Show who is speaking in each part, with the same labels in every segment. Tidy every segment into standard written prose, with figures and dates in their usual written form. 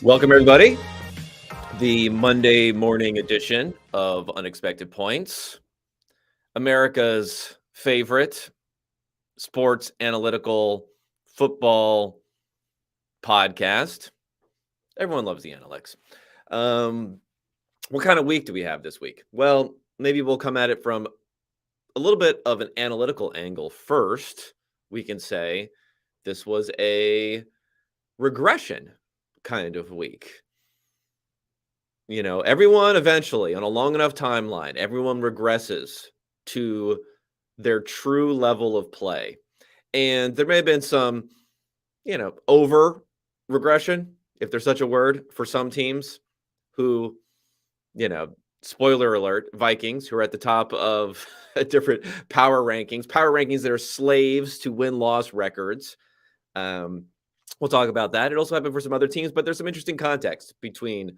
Speaker 1: Welcome, everybody. The Monday morning edition of Unexpected Points, America's favorite sports analytical football podcast. Everyone loves the Analytics. What kind of week do we have this week? Well, maybe we'll come at it from a little bit of an analytical angle first. We can say this was a regression kind of week. You know, everyone eventually, on a long enough timeline, everyone regresses to their true level of play. And there may have been some, over regression, if there's such a word, for some teams who, spoiler alert, Vikings, who are at the top of different power rankings that are slaves to win-loss records. We'll talk about that. It also happened for some other teams, but there's some interesting context between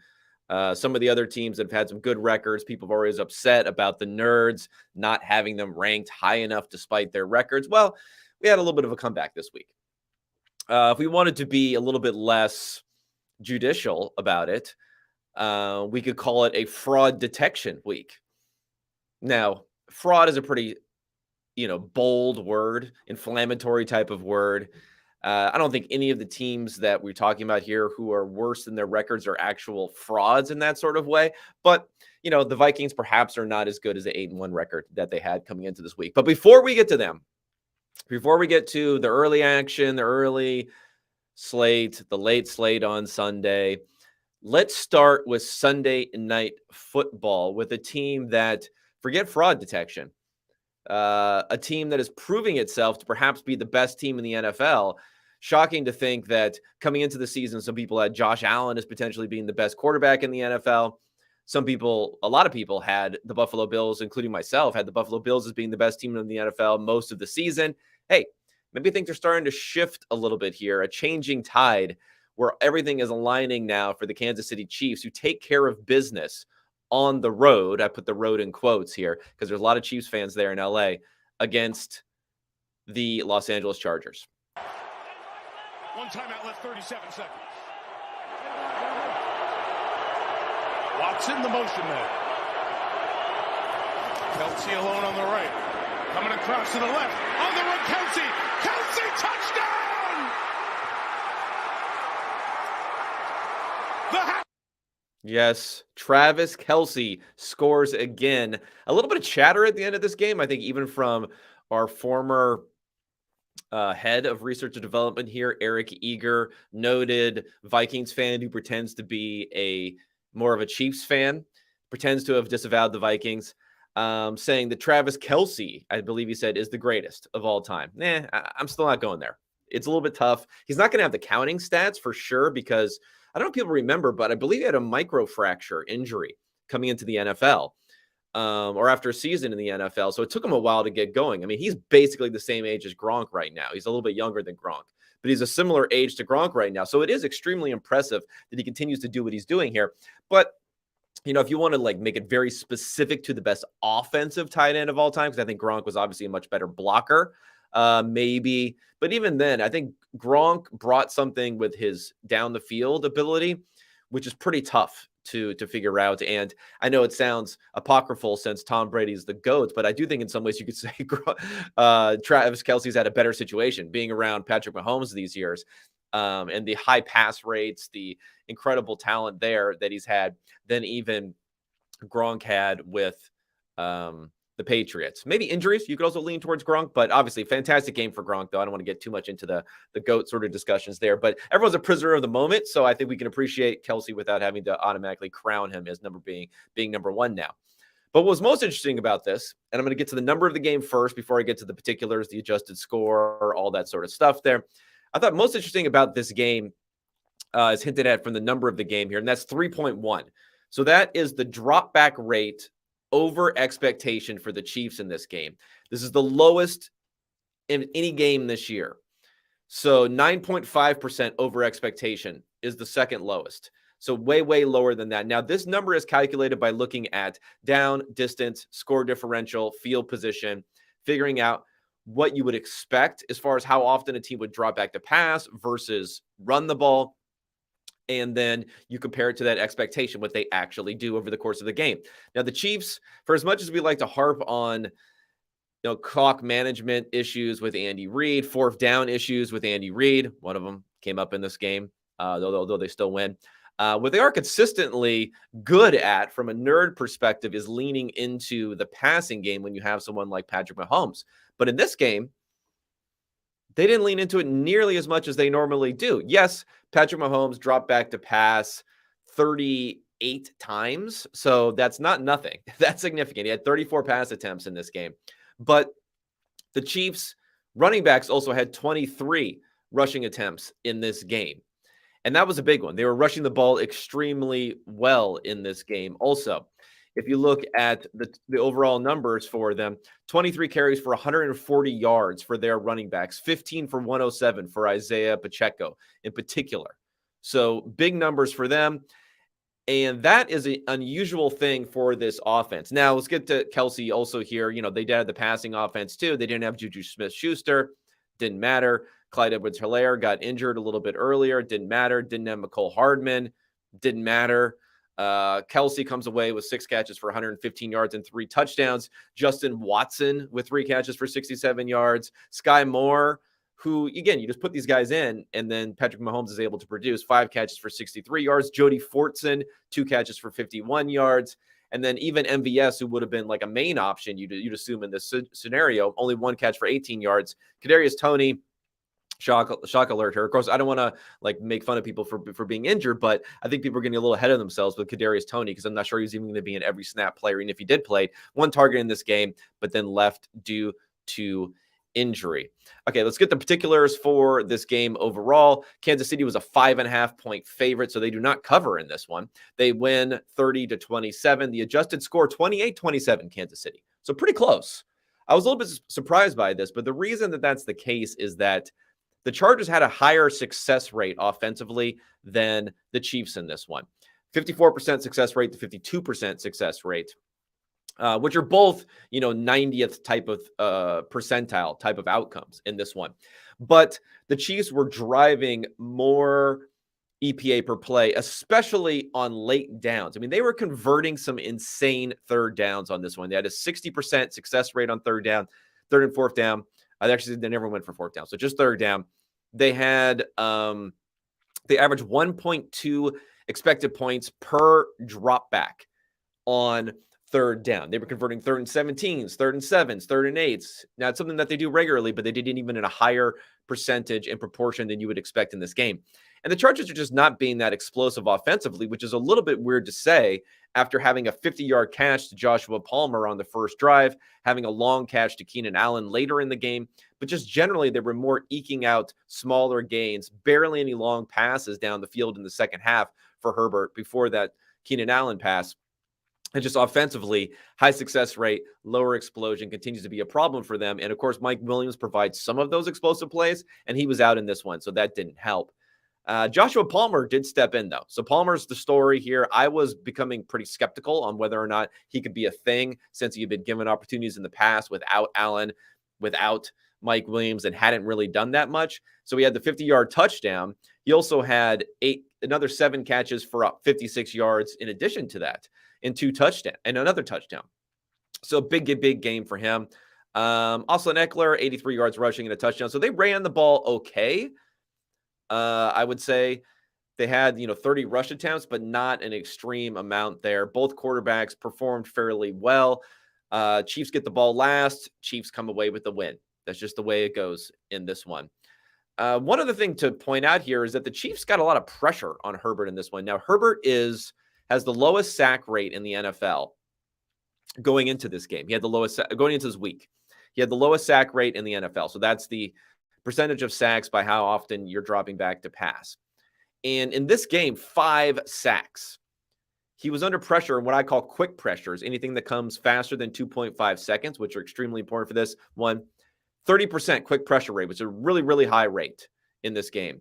Speaker 1: some of the other teams that have had some good records. People are always upset about the Nerds not having them ranked high enough despite their records. Well, we had a little bit of a comeback this week. If we wanted to be a little bit less judicial about it, we could call it a fraud detection week. Now, fraud is a pretty, bold word, inflammatory type of word. I don't think any of the teams that we're talking about here who are worse than their records are actual frauds in that sort of way. But, the Vikings perhaps are not as good as the 8-1 record that they had coming into this week. But before we get to them, before we get to the early action, the early slate, the late slate on Sunday, let's start with Sunday night football with a team that, forget fraud detection, a team that is proving itself to perhaps be the best team in the NFL. Shocking to think that coming into the season, some people had Josh Allen as potentially being the best quarterback in the NFL. A lot of people had the Buffalo Bills, including myself, had the Buffalo Bills as being the best team in the NFL most of the season. Hey, maybe I think they're starting to shift a little bit here, a changing tide where everything is aligning now for the Kansas City Chiefs, who take care of business on the road. I put the road in quotes here because there's a lot of Chiefs fans there in LA against the Los Angeles Chargers.
Speaker 2: One timeout left, 37 seconds. Watson the motion man. Kelsey alone on the right. Coming across to the left. On the right, Kelsey. Kelsey, touchdown!
Speaker 1: Yes, Travis Kelce scores again. A little bit of chatter at the end of this game, I think, even from our former head of research and development here, Eric Eager, noted Vikings fan who pretends to be more of a Chiefs fan, pretends to have disavowed the Vikings, saying that Travis Kelce, I believe he said, is the greatest of all time. I'm still not going there. It's a little bit tough. He's not going to have the counting stats for sure because I don't know if people remember, but I believe he had a microfracture injury coming into the NFL or after a season in the NFL. So it took him a while to get going. I mean, he's basically the same age as Gronk right now. He's a little bit younger than Gronk, but he's a similar age to Gronk right now. So it is extremely impressive that he continues to do what he's doing here. But, if you want to make it very specific to the best offensive tight end of all time, because I think Gronk was obviously a much better blocker, maybe. But even then, I think Gronk brought something with his down the field ability, which is pretty tough to figure out. And I know it sounds apocryphal since Tom Brady's the GOAT, but I do think in some ways you could say Travis Kelce's had a better situation being around Patrick Mahomes these years. And the high pass rates, the incredible talent there that he's had than even Gronk had with the Patriots. Maybe injuries, you could also lean towards Gronk, but obviously fantastic game for Gronk, though. I don't want to get too much into the GOAT sort of discussions there, but everyone's a prisoner of the moment, so I think we can appreciate Kelce without having to automatically crown him as being number one now. But what was most interesting about this, and I'm going to get to the number of the game first before I get to the particulars, the adjusted score, all that sort of stuff there. I thought most interesting about this game is hinted at from the number of the game here, and that's 3.1. So that is the drop back rate over expectation for the Chiefs in this game. This is the lowest in any game this year. So 9.5% over expectation is the second lowest. So way, way lower than that. Now, this number is calculated by looking at down, distance, score differential, field position, figuring out what you would expect as far as how often a team would drop back to pass versus run the ball. And then you compare it to that expectation, what they actually do over the course of the game. Now, the Chiefs, for as much as we like to harp on clock management issues with Andy Reid, fourth down issues with Andy Reid. One of them came up in this game, though they still win. What they are consistently good at from a nerd perspective is leaning into the passing game when you have someone like Patrick Mahomes. But in this game, they didn't lean into it nearly as much as they normally do. Yes, Patrick Mahomes dropped back to pass 38 times. So that's not nothing. That's significant. He had 34 pass attempts in this game. But the Chiefs running backs also had 23 rushing attempts in this game. And that was a big one. They were rushing the ball extremely well in this game also. If you look at the overall numbers for them, 23 carries for 140 yards for their running backs, 15 for 107 for Isaiah Pacheco in particular. So big numbers for them. And that is an unusual thing for this offense. Now, let's get to Kelsey also here. They did have the passing offense too. They didn't have Juju Smith-Schuster. Didn't matter. Clyde Edwards-Helaire got injured a little bit earlier. Didn't matter. Didn't have McCole Hardman. Didn't matter. Kelsey comes away with 6 catches for 115 yards and 3 touchdowns. Justin Watson with 3 catches for 67 yards. Sky Moore, who, again, you just put these guys in, and then Patrick Mahomes is able to produce 5 catches for 63 yards. Jody Fortson, 2 catches for 51 yards. And then even MVS, who would have been like a main option, you'd assume in this scenario, only 1 catch for 18 yards. Kadarius Toney, shock alert here. Of course, I don't want to make fun of people for being injured, but I think people are getting a little ahead of themselves with Kadarius Toney because I'm not sure he's even going to be an every snap player. And if he did play, 1 target in this game, but then left due to injury. Okay, let's get the particulars for this game overall. Kansas City was a 5.5-point favorite, so they do not cover in this one. They win 30-27. The adjusted score 28-27 Kansas City. So pretty close. I was a little bit surprised by this, but the reason that that's the case is that the Chargers had a higher success rate offensively than the Chiefs in this one. 54% success rate to 52% success rate. Which are both, 90th type of percentile type of outcomes in this one. But the Chiefs were driving more EPA per play, especially on late downs. I mean, they were converting some insane third downs on this one. They had a 60% success rate on third down, third and fourth down. They never went for fourth down. So just third down. They had, they averaged 1.2 expected points per drop back on third down. They were converting 3rd and 17s, 3rd and 7s, 3rd and 8s. Now, it's something that they do regularly, but they did it even in a higher percentage and proportion than you would expect in this game. And the Chargers are just not being that explosive offensively, which is a little bit weird to say after having a 50-yard catch to Joshua Palmer on the first drive, having a long catch to Keenan Allen later in the game. But just generally, they were more eking out smaller gains, barely any long passes down the field in the second half for Herbert before that Keenan Allen pass. And just offensively, high success rate, lower explosion continues to be a problem for them. And of course, Mike Williams provides some of those explosive plays, and he was out in this one, so that didn't help. Joshua Palmer did step in, though. So Palmer's the story here. I was becoming pretty skeptical on whether or not he could be a thing since he had been given opportunities in the past without Allen, without Mike Williams, and hadn't really done that much. So he had the 50-yard touchdown. He also had another 7 catches for 56 yards in addition to that, and 2 touchdowns and another touchdown. So big game for him. Austin Eckler, 83 yards rushing and a touchdown. So they ran the ball okay. I would say they had, 30 rush attempts, but not an extreme amount there. Both quarterbacks performed fairly well. Chiefs get the ball last. Chiefs come away with the win. That's just the way it goes in this one. One other thing to point out here is that the Chiefs got a lot of pressure on Herbert in this one. Now, Herbert has the lowest sack rate in the NFL going into this game. He had the lowest going into this week. He had the lowest sack rate in the NFL. So that's the percentage of sacks by how often you're dropping back to pass. And in this game, 5 sacks. He was under pressure in what I call quick pressures, anything that comes faster than 2.5 seconds, which are extremely important for this one. 30% quick pressure rate, which is a really, really high rate in this game.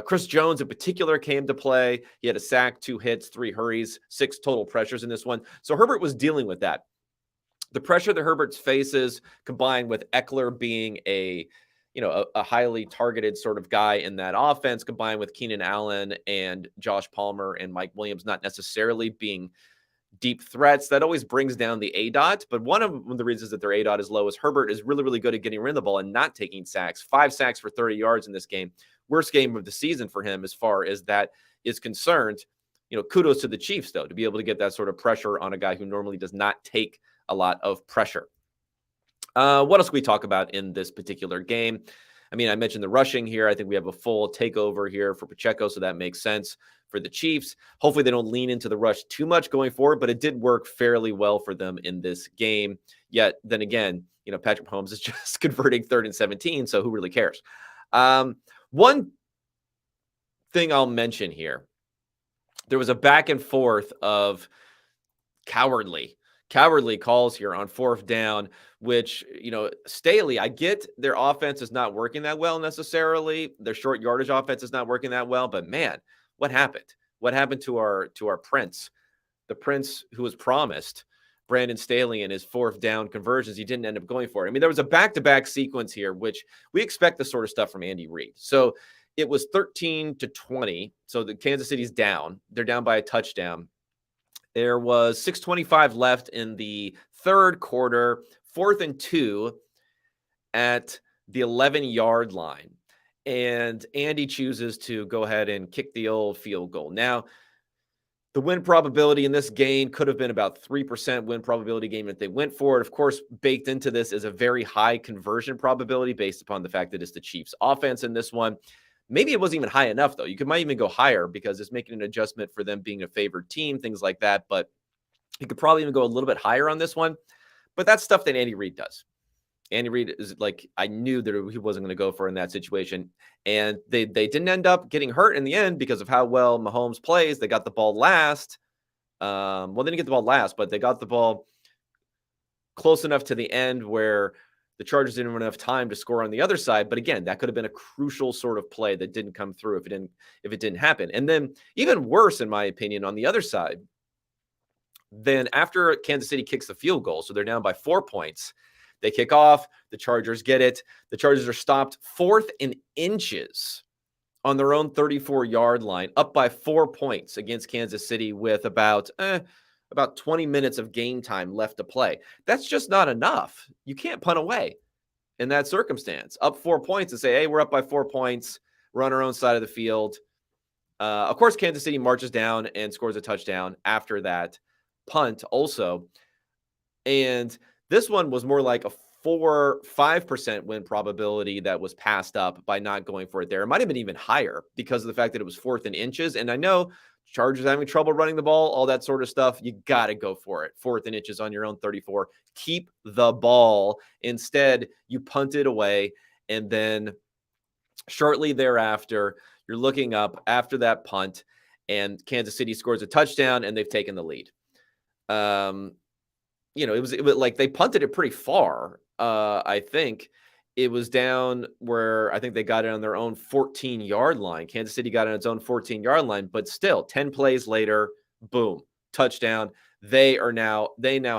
Speaker 1: Chris Jones in particular came to play. He had a sack, 2 hits, 3 hurries, 6 total pressures in this one. So Herbert was dealing with that. The pressure that Herbert faces, combined with Eckler being a a highly targeted sort of guy in that offense, combined with Keenan Allen and Josh Palmer and Mike Williams not necessarily being deep threats, that always brings down the ADOT. But one of the reasons that their ADOT is low is Herbert is really, really good at getting rid of the ball and not taking sacks. 5 sacks for 30 yards in this game. Worst game of the season for him as far as that is concerned. Kudos to the Chiefs, though, to be able to get that sort of pressure on a guy who normally does not take a lot of pressure. What else can we talk about in this particular game? I mean, I mentioned the rushing here. I think we have a full takeover here for Pacheco, so that makes sense for the Chiefs. Hopefully they don't lean into the rush too much going forward, but it did work fairly well for them in this game. Yet then again, Patrick Mahomes is just converting 3rd and 17, so who really cares? One thing I'll mention here, there was a back and forth of cowardly calls here on 4th down, which, Staley, I get their offense is not working that well necessarily. Their short yardage offense is not working that well, but man, what happened? What happened to our prince? The prince who was promised, Brandon Staley, and his 4th down conversions, he didn't end up going for it. I mean, there was a back-to-back sequence here, which we expect the sort of stuff from Andy Reid. So it was 13-20. So the Kansas City's down. They're down by a touchdown. There was 6:25 left in the 3rd quarter, 4th and 2 at the 11-yard line. And Andy chooses to go ahead and kick the old field goal. Now, the win probability in this game could have been about 3% win probability game if they went for it. Of course, baked into this is a very high conversion probability based upon the fact that it's the Chiefs offense in this one. Maybe it wasn't even high enough, though. Might even go higher because it's making an adjustment for them being a favored team, things like that. But you could probably even go a little bit higher on this one. But that's stuff that Andy Reid does. Andy Reid is like, I knew that he wasn't going to go for in that situation. And they didn't end up getting hurt in the end because of how well Mahomes plays. They got the ball last. Well, they didn't get the ball last, but they got the ball close enough to the end where the Chargers didn't have enough time to score on the other side. But again, that could have been a crucial sort of play that didn't come through if it didn't happen. And then even worse, in my opinion, on the other side, then after Kansas City kicks the field goal, so they're down by 4 points, they kick off, the Chargers get it. The Chargers are stopped 4th and inches on their own 34-yard line, up by 4 points against Kansas City with about 20 minutes of game time left to play. That's just not enough. You can't punt away in that circumstance. Up 4 points and say, hey, we're up by 4 points. We're on our own side of the field. Of course, Kansas City marches down and scores a touchdown after that punt also. And this one was more like a 4-5% win probability that was passed up by not going for it there. It might have been even higher because of the fact that it was 4th and inches. And I know Chargers having trouble running the ball, all that sort of stuff. You got to go for it. 4th and inches on your own 34. Keep the ball. Instead, you punt it away. And then shortly thereafter, you're looking up after that punt, and Kansas City scores a touchdown, and they've taken the lead. It was like they punted it pretty far. I think it was down where I think they got it on their own 14-yard line. Kansas City got it on its own 14-yard line, but still 10 plays later, boom, touchdown. They now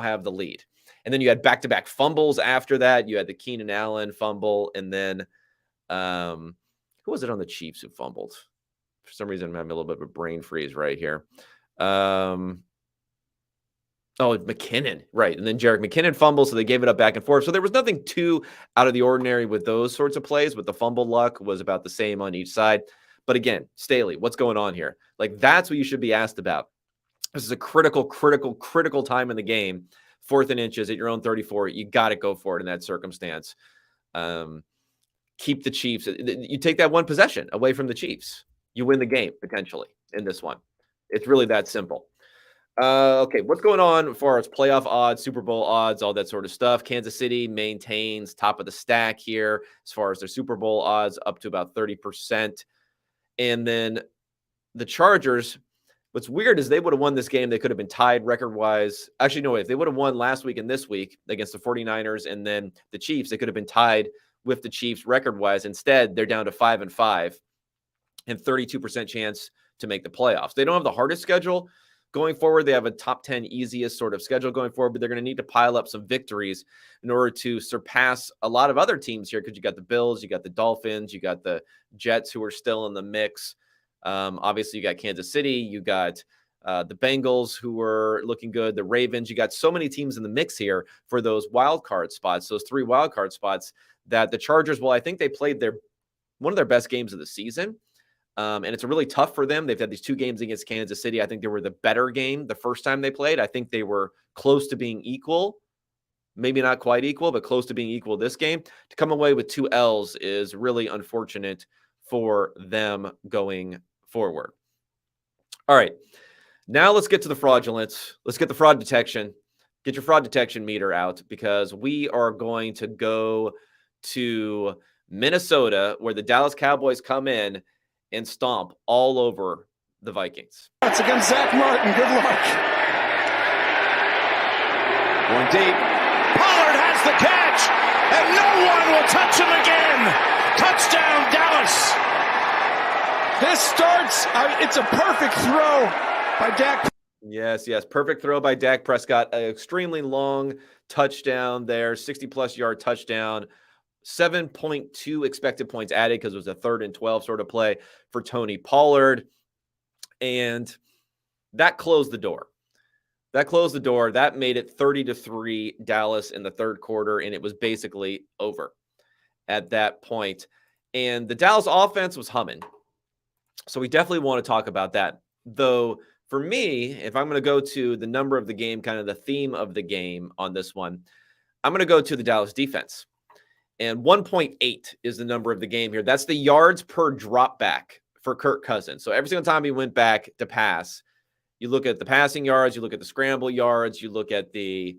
Speaker 1: have the lead. And then you had back-to-back fumbles after that. You had the Keenan Allen fumble, and then who was it on the Chiefs who fumbled? For some reason, I'm having a little bit of a brain freeze right here. McKinnon, right. And then Jerick McKinnon fumbled, so they gave it up back and forth. So there was nothing too out of the ordinary with those sorts of plays, but the fumble luck was about the same on each side. But again, Staley, what's going on here? Like, that's what you should be asked about. This is a critical time in the game. 4th and inches at your own 34. You got to go for it in that circumstance. Keep the Chiefs. You take that one possession away from the Chiefs, you win the game potentially in this one. It's really that simple. Okay, what's going on as far as playoff odds, Super Bowl odds, all that sort of stuff? Kansas City maintains top of the stack here as far as their Super Bowl odds, up to about 30%. And then the Chargers, what's weird is they would have won this game. They could have been tied record-wise. Actually, no, if they would have won last week and this week against the 49ers and then the Chiefs, they could have been tied with the Chiefs record-wise. Instead, they're down to 5-5 and 32% chance to make the playoffs. They don't have the hardest schedule, going forward, they have a top 10 easiest sort of schedule going forward, but they're going to need to pile up some victories in order to surpass a lot of other teams here, because you got the Bills, you got the Dolphins, you got the Jets, who are still in the mix. Obviously, you got Kansas City, you got the Bengals, who were looking good, the Ravens. You got so many teams in the mix here for those wild card spots, those 3 wild card spots, that the Chargers, well, I think they played one of their best games of the season. And it's really tough for them. They've had these 2 games against Kansas City. I think they were the better game the first time they played. I think they were close to being equal. Maybe not quite equal, but close to being equal this game. To come away with 2 L's is really unfortunate for them going forward. All right. Now let's get to the fraudulence. Let's get the fraud detection. Get your fraud detection meter out, because we are going to go to Minnesota, where the Dallas Cowboys come in and stomp all over the Vikings.
Speaker 3: It's against Zach Martin. Good luck.
Speaker 2: One deep. Pollard has the catch, and no one will touch him again. Touchdown, Dallas.
Speaker 3: This starts, it's a perfect throw by Dak.
Speaker 1: Yes. Perfect throw by Dak Prescott. An extremely long touchdown there, 60-plus yard touchdown. 7.2 expected points added because it was a 3rd and 12 sort of play for Tony Pollard. And that closed the door. That made it 30-3 Dallas in the 3rd quarter, and it was basically over at that point. And the Dallas offense was humming. So we definitely want to talk about that. Though, for me, if I'm going to go to the number of the game, kind of the theme of the game on this one, I'm going to go to the Dallas defense. And 1.8 is the number of the game here. That's the yards per drop back for Kirk Cousins. So every single time he went back to pass, you look at the passing yards, you look at the scramble yards, you look at the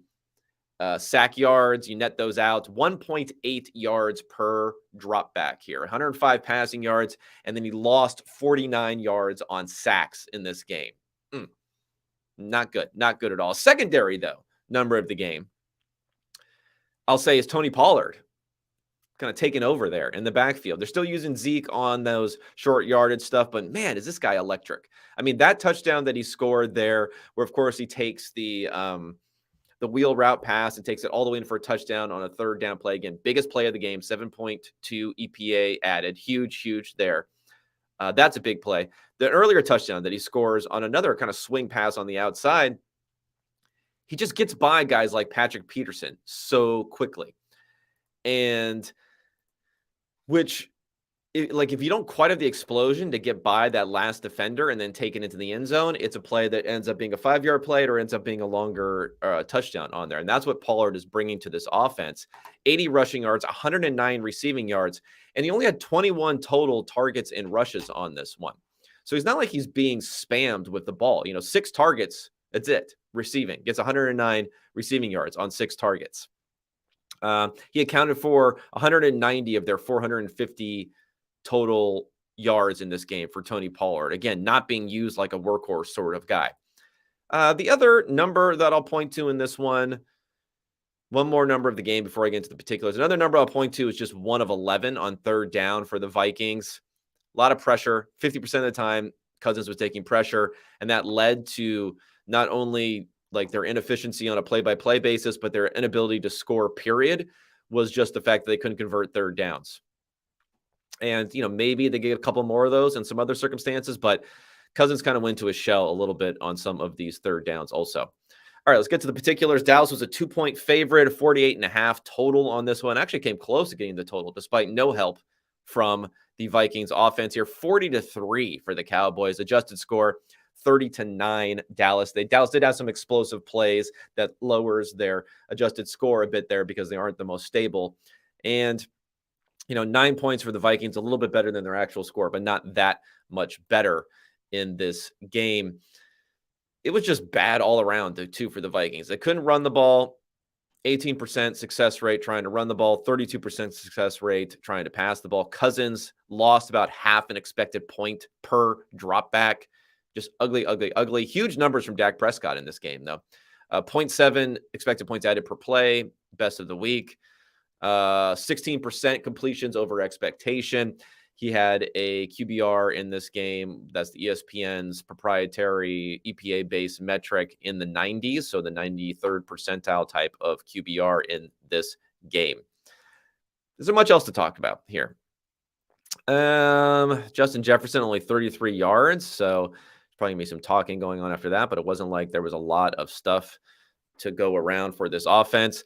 Speaker 1: sack yards, you net those out. 1.8 yards per drop back here. 105 passing yards, and then he lost 49 yards on sacks in this game. Not good. Not good at all. Secondary, though, number of the game, I'll say, is Tony Pollard. Kind of taking over there in the backfield. They're still using Zeke on those short yardage stuff, but man, is this guy electric. I mean, that touchdown that he scored there, where of course he takes the wheel route pass and takes it all the way in for a touchdown on a 3rd down play. Again, biggest play of the game, 7.2 EPA added. Huge there. That's a big play. The earlier touchdown that he scores on another kind of swing pass on the outside, he just gets by guys like Patrick Peterson so quickly. And which, if you don't quite have the explosion to get by that last defender and then take it into the end zone, it's a play that ends up being a 5-yard play or ends up being a longer touchdown on there. And that's what Pollard is bringing to this offense. 80 rushing yards, 109 receiving yards, and he only had 21 total targets and rushes on this one. So he's not like he's being spammed with the ball. 6 targets, that's it, receiving. Gets 109 receiving yards on 6 targets. He accounted for 190 of their 450 total yards in this game for Tony Pollard. Again, not being used like a workhorse sort of guy. The other number that I'll point to in this one more number of the game before I get into the particulars. Another number I'll point to is just 1 of 11 on 3rd down for the Vikings. A lot of pressure. 50% of the time, Cousins was taking pressure, and that led to not only their inefficiency on a play-by-play basis, but their inability to score, period, was just the fact that they couldn't convert 3rd downs. And, maybe they get a couple more of those in some other circumstances, but Cousins kind of went to his shell a little bit on some of these 3rd downs also. All right, let's get to the particulars. Dallas was a 2-point favorite, 48.5 total on this one. Actually came close to getting the total, despite no help from the Vikings offense here. 40-3 for the Cowboys. Adjusted score, 30-9 Dallas. Dallas did have some explosive plays that lowers their adjusted score a bit there because they aren't the most stable. And, 9 points for the Vikings, a little bit better than their actual score, but not that much better in this game. It was just bad all around, too, for the Vikings. They couldn't run the ball. 18% success rate trying to run the ball, 32% success rate trying to pass the ball. Cousins lost about half an expected point per drop back. Just ugly. Huge numbers from Dak Prescott in this game, though. 0.7 expected points added per play, best of the week. 16% completions over expectation. He had a QBR in this game. That's the ESPN's proprietary EPA-based metric in the 90s, so the 93rd percentile type of QBR in this game. There's not much else to talk about here. Justin Jefferson, only 33 yards, so probably gonna be some talking going on after that, but it wasn't like there was a lot of stuff to go around for this offense.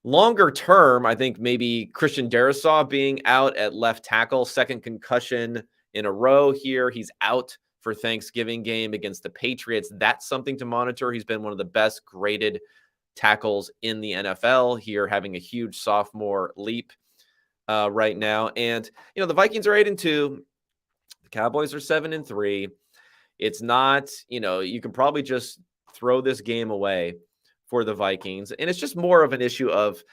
Speaker 1: Longer term, I think maybe Christian Darrisaw being out at left tackle, second concussion in a row here. He's out for Thanksgiving game against the Patriots. That's something to monitor. He's been one of the best graded tackles in the NFL here, having a huge sophomore leap right now. And, the Vikings are 8-2. The Cowboys are 7-3. It's not, you can probably just throw this game away for the Vikings. And it's just more of an issue of,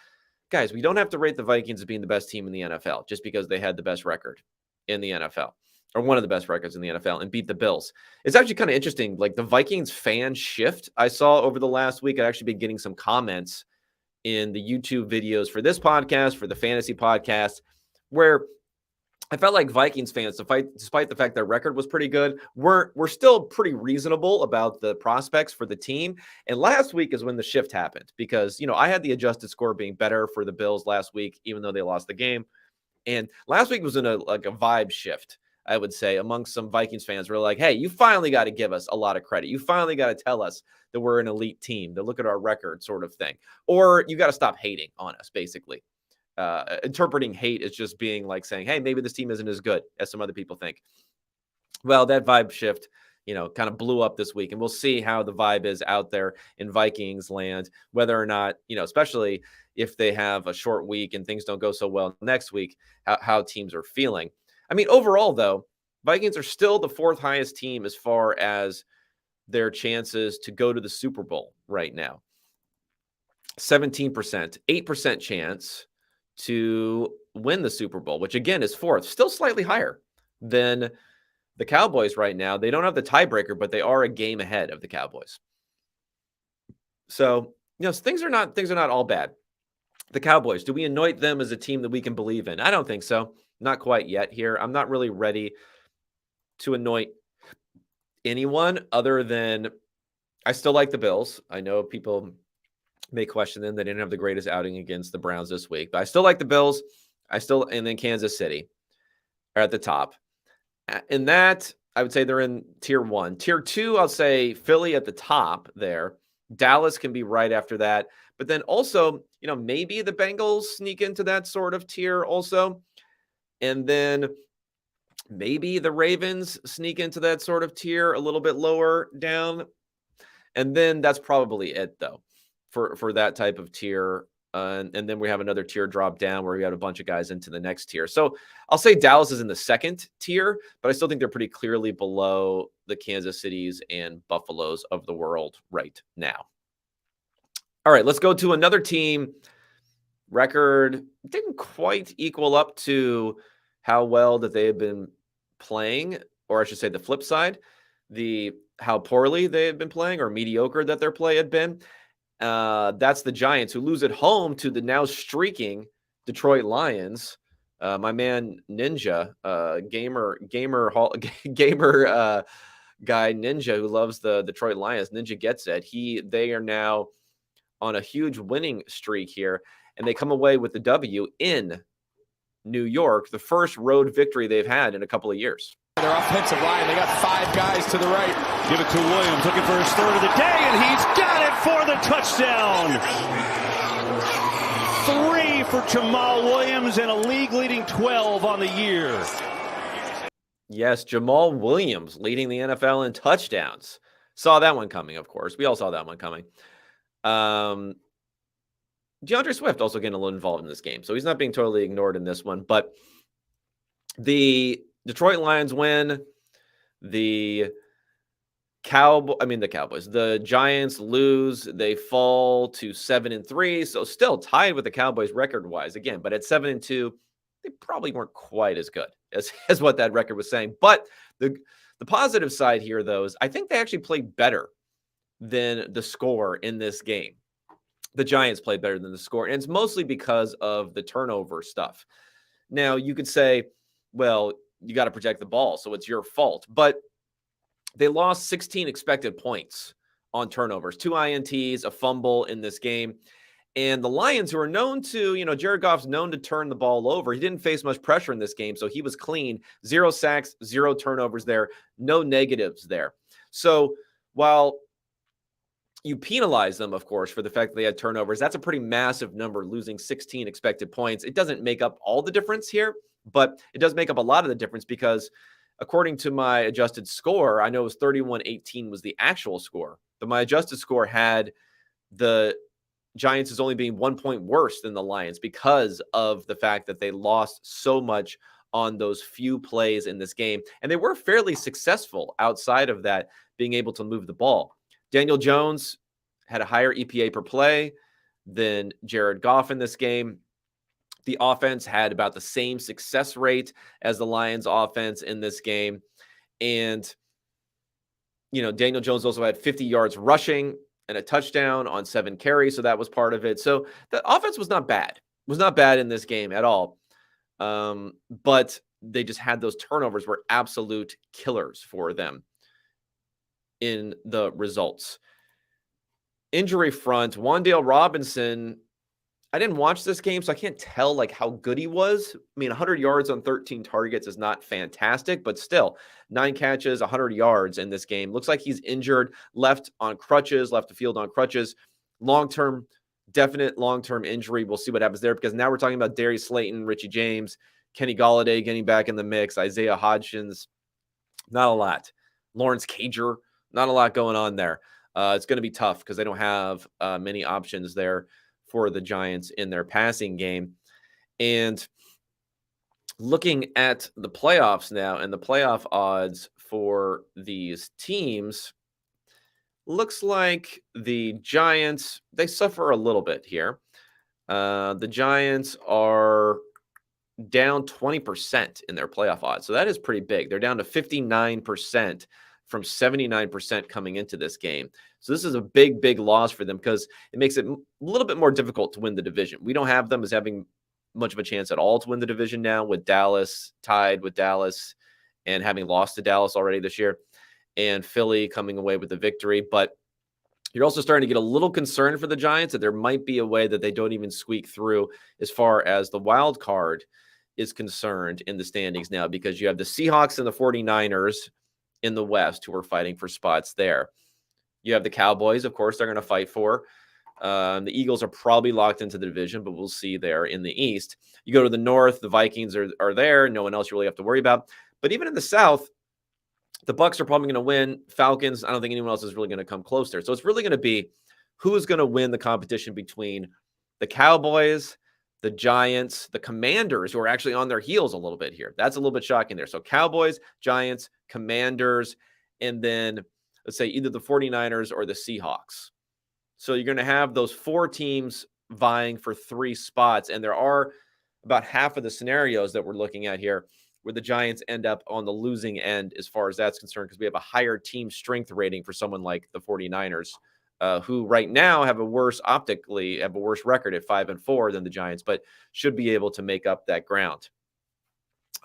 Speaker 1: guys, we don't have to rate the Vikings as being the best team in the NFL just because they had the best record in the NFL or one of the best records in the NFL and beat the Bills. It's actually kind of interesting. Like the Vikings fan shift I saw over the last week, I've actually been getting some comments in the YouTube videos for this podcast, for the fantasy podcast, where I felt like Vikings fans, despite the fact their record was pretty good, we're still pretty reasonable about the prospects for the team. And last week is when the shift happened because, I had the adjusted score being better for the Bills last week, even though they lost the game. And last week was in a vibe shift, I would say, amongst some Vikings fans. We're like, hey, you finally got to give us a lot of credit. You finally got to tell us that we're an elite team, to look at our record sort of thing. Or you got to stop hating on us, basically. Interpreting hate as just being like saying, hey, maybe this team isn't as good as some other people think. Well, that vibe shift, kind of blew up this week. And we'll see how the vibe is out there in Vikings land, whether or not, especially if they have a short week and things don't go so well next week, how teams are feeling. I mean, overall, though, Vikings are still the fourth highest team as far as their chances to go to the Super Bowl right now. 17%, 8% chance to win the Super Bowl, which again is fourth, still slightly higher than the Cowboys right now. They don't have the tiebreaker, but they are a game ahead of the Cowboys. So, things are not all bad. The Cowboys, do we anoint them as a team that we can believe in? I don't think so. Not quite yet here. I'm not really ready to anoint anyone other than I still like the Bills. I know people may question them. They didn't have the greatest outing against the Browns this week, but I still like the Bills. And then Kansas City are at the top. In that, I would say they're in tier 1. Tier 2, I'll say Philly at the top there. Dallas can be right after that. But then also, maybe the Bengals sneak into that sort of tier also. And then maybe the Ravens sneak into that sort of tier a little bit lower down. And then that's probably it, though, for that type of tier. And then we have another tier drop down where we have a bunch of guys into the next tier. So I'll say Dallas is in the second tier, but I still think they're pretty clearly below the Kansas Cities and Buffaloes of the world right now. All right, let's go to another team. Record didn't quite equal up to how well that they have been playing, or I should say the flip side, how poorly they have been playing or mediocre that their play had been. That's the Giants, who lose at home to the now streaking Detroit Lions. My man Ninja, gamer guy Ninja, who loves the Detroit Lions. Ninja gets it. They are now on a huge winning streak here, and they come away with the W in New York, the first road victory they've had in a couple of years.
Speaker 3: Their offensive line, they got 5 guys to the right.
Speaker 2: Give it to Williams, looking for his third of the day, and he's got it for the touchdown. 3 for Jamal Williams and a league-leading 12 on the year.
Speaker 1: Yes, Jamal Williams leading the NFL in touchdowns. Saw that one coming, of course. We all saw that one coming. DeAndre Swift also getting a little involved in this game, so he's not being totally ignored in this one. But the Detroit Lions win. The Cowboys. The Giants lose. They fall to 7-3, so still tied with the Cowboys record-wise again. But at 7-2, they probably weren't quite as good as what that record was saying. But the positive side here, though, is I think they actually played better than the score in this game. The Giants played better than the score, and it's mostly because of the turnover stuff. Now, you could say, well, you got to protect the ball. So it's your fault. But they lost 16 expected points on turnovers, 2 INTs, a fumble in this game. And the Lions, who are known to, Jared Goff's known to turn the ball over. He didn't face much pressure in this game, so he was clean. 0 sacks, 0 turnovers there, no negatives there. So while you penalize them, of course, for the fact that they had turnovers, that's a pretty massive number, losing 16 expected points. It doesn't make up all the difference here, but it does make up a lot of the difference because according to my adjusted score, I know it was 31-18 was the actual score, but my adjusted score had the Giants is only being 1 point worse than the Lions because of the fact that they lost so much on those few plays in this game. And they were fairly successful outside of that, being able to move the ball. Daniel Jones had a higher EPA per play than Jared Goff in this game. The offense had about the same success rate as the Lions offense in this game. And, Daniel Jones also had 50 yards rushing and a touchdown on 7 carries. So that was part of it. So the offense was not bad. It was not bad in this game at all. But they just had those turnovers were absolute killers for them in the results. Injury front, Wan'Dale Robinson, I didn't watch this game, so I can't tell how good he was. I mean, 100 yards on 13 targets is not fantastic, but still 9 catches, 100 yards in this game. Looks like he's injured, left the field on crutches. Definite long-term injury. We'll see what happens there because now we're talking about Darius Slayton, Richie James, Kenny Golladay getting back in the mix, Isaiah Hodgins. Not a lot. Lawrence Cager, not a lot going on there. It's going to be tough because they don't have many options there for the Giants in their passing game. And looking at the playoffs now and the playoff odds for these teams, looks like the Giants, they suffer a little bit here. The Giants are down 20% in their playoff odds. So that is pretty big. They're down to 59% from 79% coming into this game. So this is a big, big loss for them because it makes it a little bit more difficult to win the division. We don't have them as having much of a chance at all to win the division now, with Dallas tied with Dallas and having lost to Dallas already this year, and Philly coming away with the victory. But you're also starting to get a little concerned for the Giants that there might be a way that they don't even squeak through as far as the wild card is concerned in the standings now, because you have the Seahawks and the 49ers in the West who are fighting for spots there. You have the Cowboys, of course, they're going to fight for. The Eagles are probably locked into the division, but we'll see there in the East. You go to the North, the Vikings are there. No one else you really have to worry about. But even in the South, the Bucs are probably going to win. Falcons, I don't think anyone else is really going to come close there. So it's really going to be who's going to win the competition between the Cowboys, the Giants, the Commanders, who are actually on their heels a little bit here. That's a little bit shocking there. So Cowboys, Giants, Commanders, and then let's say either the 49ers or the Seahawks. So you're going to have those 4 teams vying for 3 spots. And there are about half of the scenarios that we're looking at here where the Giants end up on the losing end as far as that's concerned, because we have a higher team strength rating for someone like the 49ers, who right now have a worse record at 5-4 than the Giants, but should be able to make up that ground.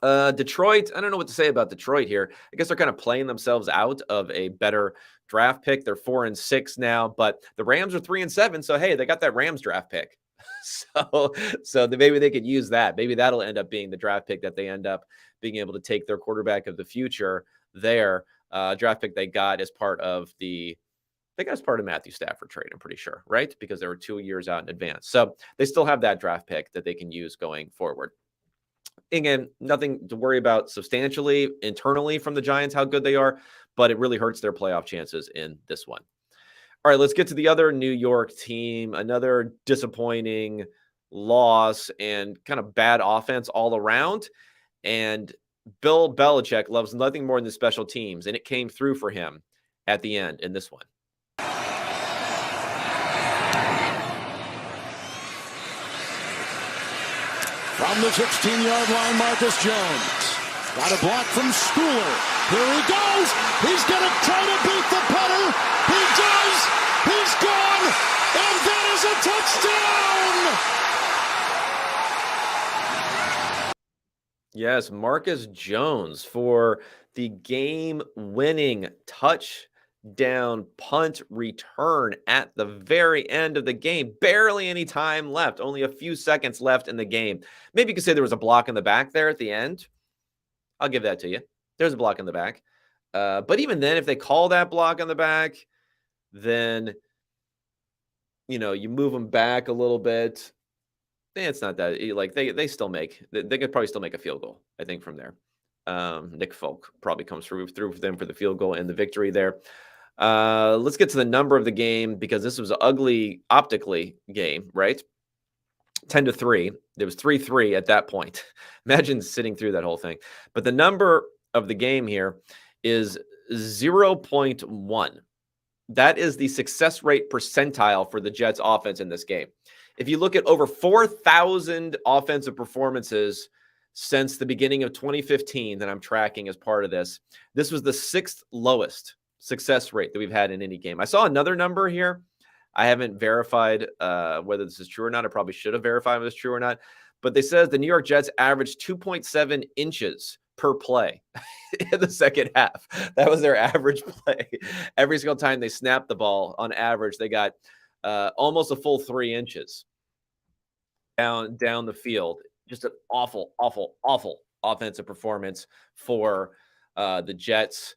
Speaker 1: Detroit, I don't know what to say about Detroit here. I guess they're kind of playing themselves out of a better draft pick. They're 4-6 now, but the Rams are 3-7. So, hey, they got that Rams draft pick. So maybe they could use that. Maybe that'll end up being the draft pick that they end up being able to take their quarterback of the future there. Draft pick they got as part of Matthew Stafford trade, I'm pretty sure, right? Because they were 2 years out in advance. So they still have that draft pick that they can use going forward. Again, nothing to worry about substantially internally from the Giants, how good they are, but it really hurts their playoff chances in this one. All right, let's get to the other New York team. Another disappointing loss and kind of bad offense all around. And Bill Belichick loves nothing more than the special teams, and it came through for him at the end in this one.
Speaker 2: From the 16-yard line, Marcus Jones. Got a block from Schooler. Here he goes. He's going to try to beat the punter. He does. He's gone. And that is a touchdown.
Speaker 1: Yes, Marcus Jones for the game-winning touchdown punt return at the very end of the game. Barely any time left, only a few seconds left in the game. Maybe you could say there was a block in the back there at the end. I'll give that to you. There's a block in the back. But even then, if they call that block on the back, then, you move them back a little bit. It's not that like they still they could probably still make a field goal, I think, from there. Nick Folk probably comes through for them for the field goal and the victory there. Let's get to the number of the game because this was an ugly optically game, right? 10-3. There was 3-3 at that point. Imagine sitting through that whole thing. But the number of the game here is 0.1. That is the success rate percentile for the Jets offense in this game. If you look at over 4,000 offensive performances since the beginning of 2015 that I'm tracking as part of this, this was the 6th lowest success rate that we've had in any game. I saw another number here. I haven't verified whether this is true or not. I probably should have verified whether it's true or not. But they said the New York Jets averaged 2.7 inches per play in the second half. That was their average play. Every single time they snapped the ball, on average, they got almost a full 3 inches down the field. Just an awful offensive performance for the Jets.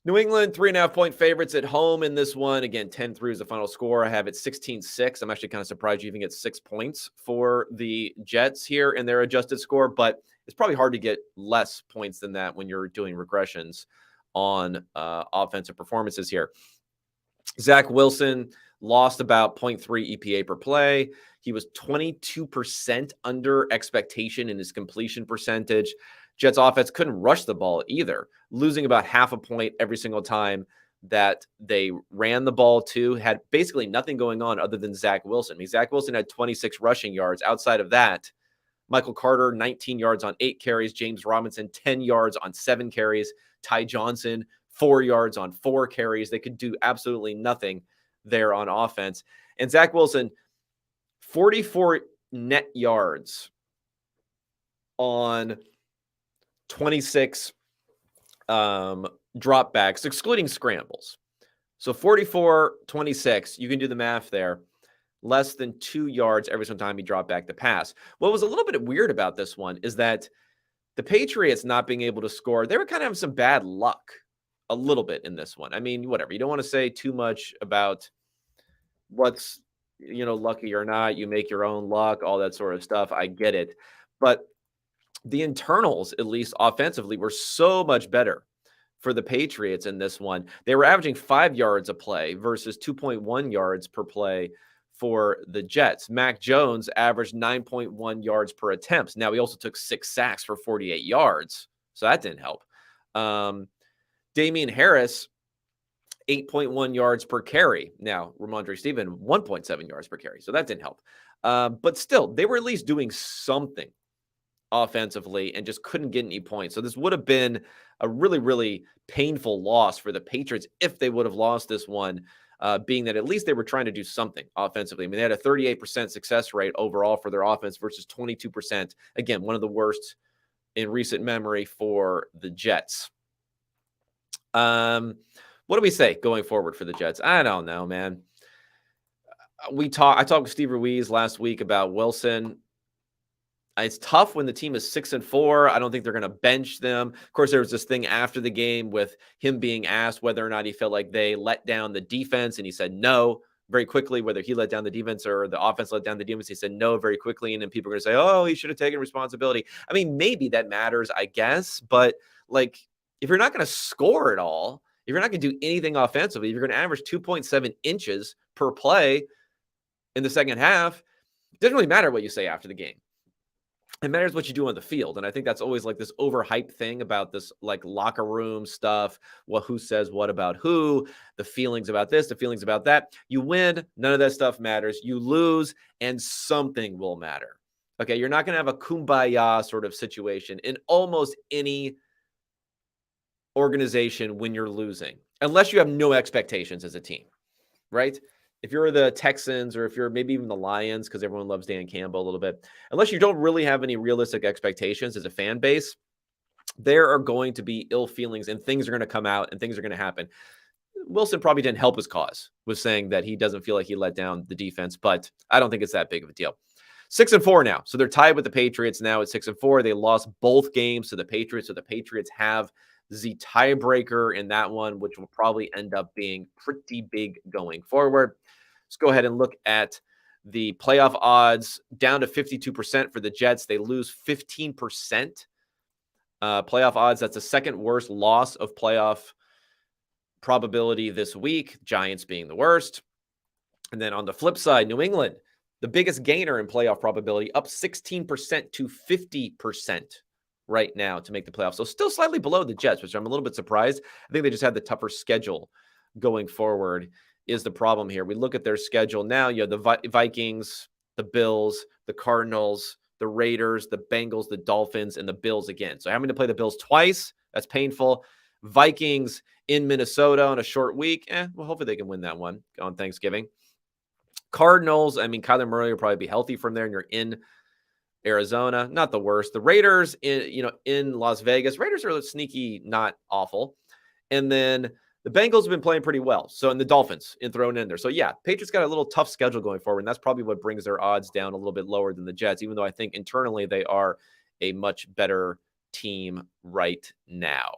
Speaker 1: New England, 3.5-point favorites at home in this one. Again, 10-3 is the final score. I have it 16-6. I'm actually kind of surprised you even get 6 points for the Jets here in their adjusted score, but it's probably hard to get less points than that when you're doing regressions on offensive performances here. Zach Wilson lost about 0.3 EPA per play. He was 22% under expectation in his completion percentage. Jets offense couldn't rush the ball either, losing about half a point every single time that they ran the ball too. Had basically nothing going on other than Zach Wilson. I mean, Zach Wilson had 26 rushing yards. Outside of that, Michael Carter, 19 yards on 8 carries. James Robinson, 10 yards on 7 carries. Ty Johnson, 4 yards on 4 carries. They could do absolutely nothing there on offense. And Zach Wilson, 44 net yards on 26 dropbacks, excluding scrambles. So 44, 26, you can do the math there. Less than 2 yards every single time he dropped back the pass. What was a little bit weird about this one is that the Patriots not being able to score, they were kind of having some bad luck a little bit in this one. I mean, whatever. You don't want to say too much about what's, lucky or not. You make your own luck, all that sort of stuff. I get it. But the internals, at least offensively, were so much better for the Patriots in this one. They were averaging 5 yards a play versus 2.1 yards per play for the Jets. Mac Jones averaged 9.1 yards per attempt. Now, he also took 6 sacks for 48 yards, so that didn't help. Damian Harris, 8.1 yards per carry. Now, Ramondre Stevenson, 1.7 yards per carry, so that didn't help. But still, they were at least doing something offensively and just couldn't get any points. So this would have been a really, really painful loss for the Patriots if they would have lost this one, being that at least they were trying to do something offensively. I mean, they had a 38% success rate overall for their offense versus 22%. Again, one of the worst in recent memory for the Jets. What do we say going forward for the Jets? I don't know, man. I talked with Steve Ruiz last week about Wilson. It's tough when the team is 6-4. I don't think they're going to bench them. Of course, there was this thing after the game with him being asked whether or not he felt like they let down the defense, and he said no very quickly, whether he let down the defense or the offense let down the defense. He said no very quickly, and then people are going to say, oh, he should have taken responsibility. I mean, maybe that matters, I guess, but like if you're not going to score at all, if you're not going to do anything offensively, if you're going to average 2.7 inches per play in the second half, it doesn't really matter what you say after the game. It matters what you do on the field. And I think that's always like this overhyped thing about this like locker room stuff. Who says what about who, the feelings about this, the feelings about that. You win, none of that stuff matters. You lose, and something will matter. Okay, you're not going to have a kumbaya sort of situation in almost any organization when you're losing, unless you have no expectations as a team, right? if you're the Texans or if you're maybe even the Lions, because everyone loves Dan Campbell a little bit, unless you don't really have any realistic expectations as a fan base, there are going to be ill feelings and things are going to come out and things are going to happen. Wilson probably didn't help his cause with saying that he doesn't feel like he let down the defense, but I don't think it's that big of a deal. 6-4 now. So they're tied with the Patriots now at 6-4. They lost both games to the Patriots. So the Patriots have the tiebreaker in that one, which will probably end up being pretty big going forward. Let's go ahead and look at the playoff odds. Down to 52% for the Jets. They lose 15%. Playoff odds, that's the second worst loss of playoff probability this week. Giants being the worst. And then on the flip side, New England, the biggest gainer in playoff probability, up 16% to 50% right now to make the playoffs. So still slightly below the Jets, which I'm a little bit surprised. I think they just had the tougher schedule going forward is the problem here. We look at their schedule now. You have the Vikings, the Bills, the Cardinals, the Raiders, the Bengals, the Dolphins, and the Bills again. So having to play the Bills twice, that's painful. Vikings in Minnesota on a short week. Well, hopefully they can win that one on Thanksgiving. Cardinals, I mean, Kyler Murray will probably be healthy from there, and you're in Arizona. Not the worst. The Raiders in Las Vegas. Raiders are sneaky, not awful. And then the Bengals have been playing pretty well. So, and the Dolphins thrown in there. So, yeah, Patriots got a little tough schedule going forward, and that's probably what brings their odds down a little bit lower than the Jets, even though I think internally they are a much better team right now.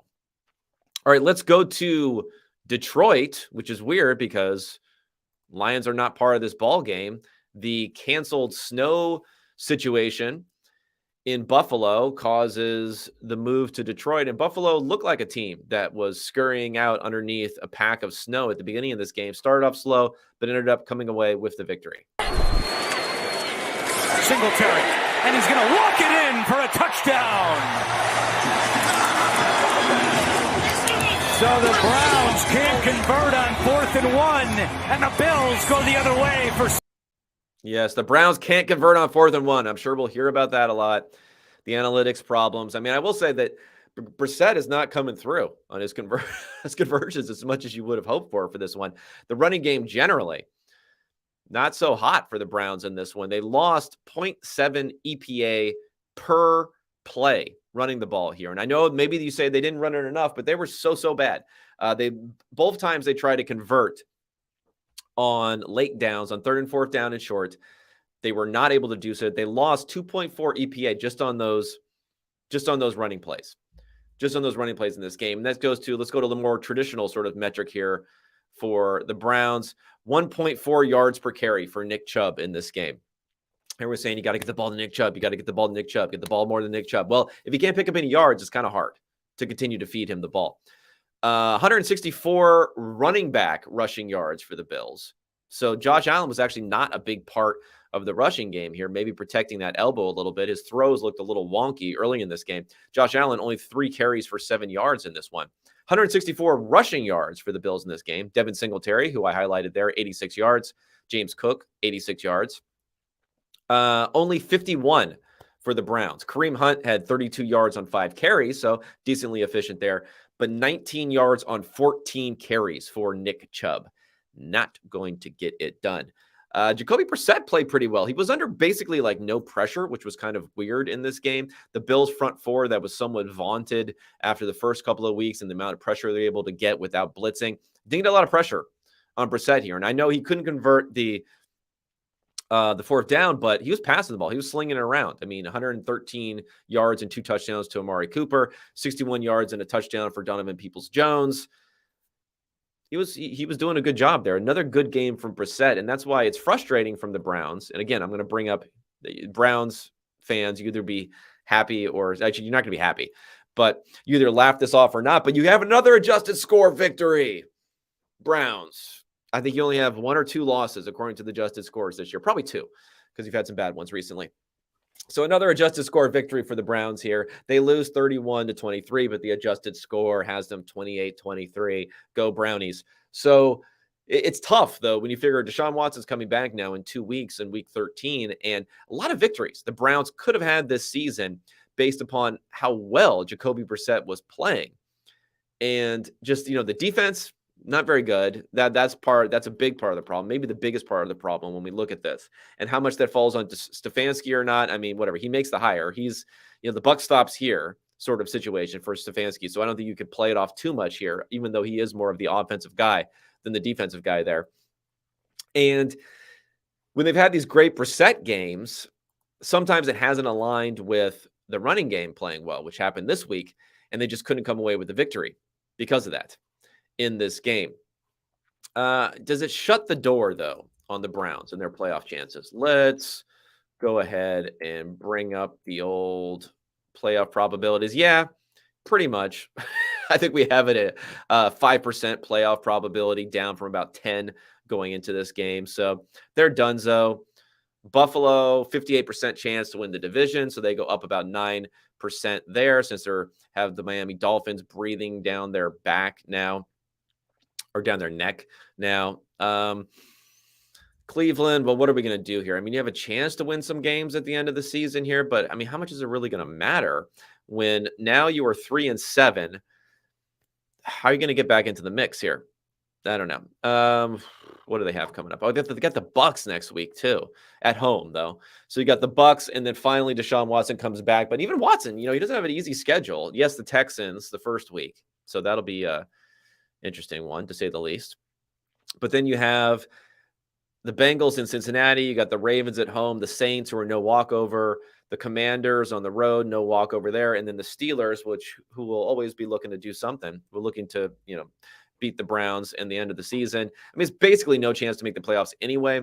Speaker 1: All right, let's go to Detroit, which is weird because Lions are not part of this ball game. The canceled snow situation in Buffalo causes the move to Detroit. And Buffalo looked like a team that was scurrying out underneath a pack of snow at the beginning of this game. Started off slow, but ended up coming away with the victory.
Speaker 4: Singletary, and he's going to walk it in for a touchdown. So the Browns can't convert on 4th and 1, and the Bills go the other way for...
Speaker 1: Yes, the Browns can't convert on 4th and 1. I'm sure we'll hear about that a lot. The analytics problems. I mean, I will say that Brissett is not coming through on his conversions as much as you would have hoped for this one. The running game generally, not so hot for the Browns in this one. They lost 0.7 EPA per play running the ball here. And I know maybe you say they didn't run it enough, but they were so bad. Both times they tried to convert on late downs, on 3rd and 4th down and short. They were not able to do so. They lost 2.4 EPA just on those running plays. Just on those running plays in this game. And that goes to, let's go to the more traditional sort of metric here for the Browns. 1.4 yards per carry for Nick Chubb in this game. Everyone's saying you got to get the ball to Nick Chubb. You got to get the ball to Nick Chubb. Get the ball more than Nick Chubb. Well, if you can't pick up any yards, it's kind of hard to continue to feed him the ball. 164 running back rushing yards for the Bills. So Josh Allen was actually not a big part of the rushing game here, maybe protecting that elbow a little bit. His throws looked a little wonky early in this game. Josh Allen only 3 carries for 7 yards in this one. 164 rushing yards for the Bills in this game. Devin Singletary, who I highlighted there, 86 yards. James Cook, 86 yards. Only 51 for the Browns. Kareem Hunt had 32 yards on 5 carries, so decently efficient there. But 19 yards on 14 carries for Nick Chubb. Not going to get it done. Jacoby Brissett played pretty well. He was under basically like no pressure, which was kind of weird in this game. The Bills front four that was somewhat vaunted after the first couple of weeks and the amount of pressure they're able to get without blitzing. Didn't get a lot of pressure on Brissett here. And I know he couldn't convert the 4th down, but he was passing the ball. He was slinging it around. I mean, 113 yards and 2 touchdowns to Amari Cooper, 61 yards and a touchdown for Donovan Peoples-Jones. He was doing a good job there. Another good game from Brissett, and that's why it's frustrating from the Browns. And again, I'm going to bring up the Browns fans. You either be happy or actually you're not going to be happy, but you either laugh this off or not. But you have another adjusted score victory, Browns. I think you only have 1 or 2 losses according to the adjusted scores this year. Probably 2 because you've had some bad ones recently. So another adjusted score victory for the Browns here. They lose 31-23, but the adjusted score has them 28-23. Go Brownies. So it's tough, though, when you figure Deshaun Watson's coming back now in 2 weeks in week 13, and a lot of victories the Browns could have had this season based upon how well Jacoby Brissett was playing. And just, the defense Not very good. That's a big part of the problem. Maybe the biggest part of the problem when we look at this and how much that falls on Stefanski or not. I mean, whatever. He makes the hire. He's, the buck stops here sort of situation for Stefanski. So I don't think you could play it off too much here, even though he is more of the offensive guy than the defensive guy there. And when they've had these great Brissett games, sometimes it hasn't aligned with the running game playing well, which happened this week, and they just couldn't come away with the victory because of that in this game. Does it shut the door, though, on the Browns and their playoff chances? Let's go ahead and bring up the old playoff probabilities. Yeah, pretty much. I think we have it at 5% playoff probability, down from about 10 going into this game. So they're donezo. Buffalo, 58% chance to win the division, so they go up about 9% there since they have the Miami Dolphins breathing down their back now, or down their neck now. Cleveland, well, what are we going to do here? I mean, you have a chance to win some games at the end of the season here, but I mean, how much is it really going to matter when now you are 3-7? How are you going to get back into the mix here? I don't know. What do they have coming up? Oh, they got the Bucks next week too, at home though. So you got the Bucks, and then finally Deshaun Watson comes back. But even Watson, he doesn't have an easy schedule. Yes, the Texans the first week, so that'll be a interesting one to say the least. But then you have the Bengals in Cincinnati. You got the Ravens at home, the Saints, who are no walkover, the Commanders on the road, no walkover there, and then the Steelers, who will always be looking to do something. We're looking to beat the Browns in the end of the season. I mean, it's basically no chance to make the playoffs anyway.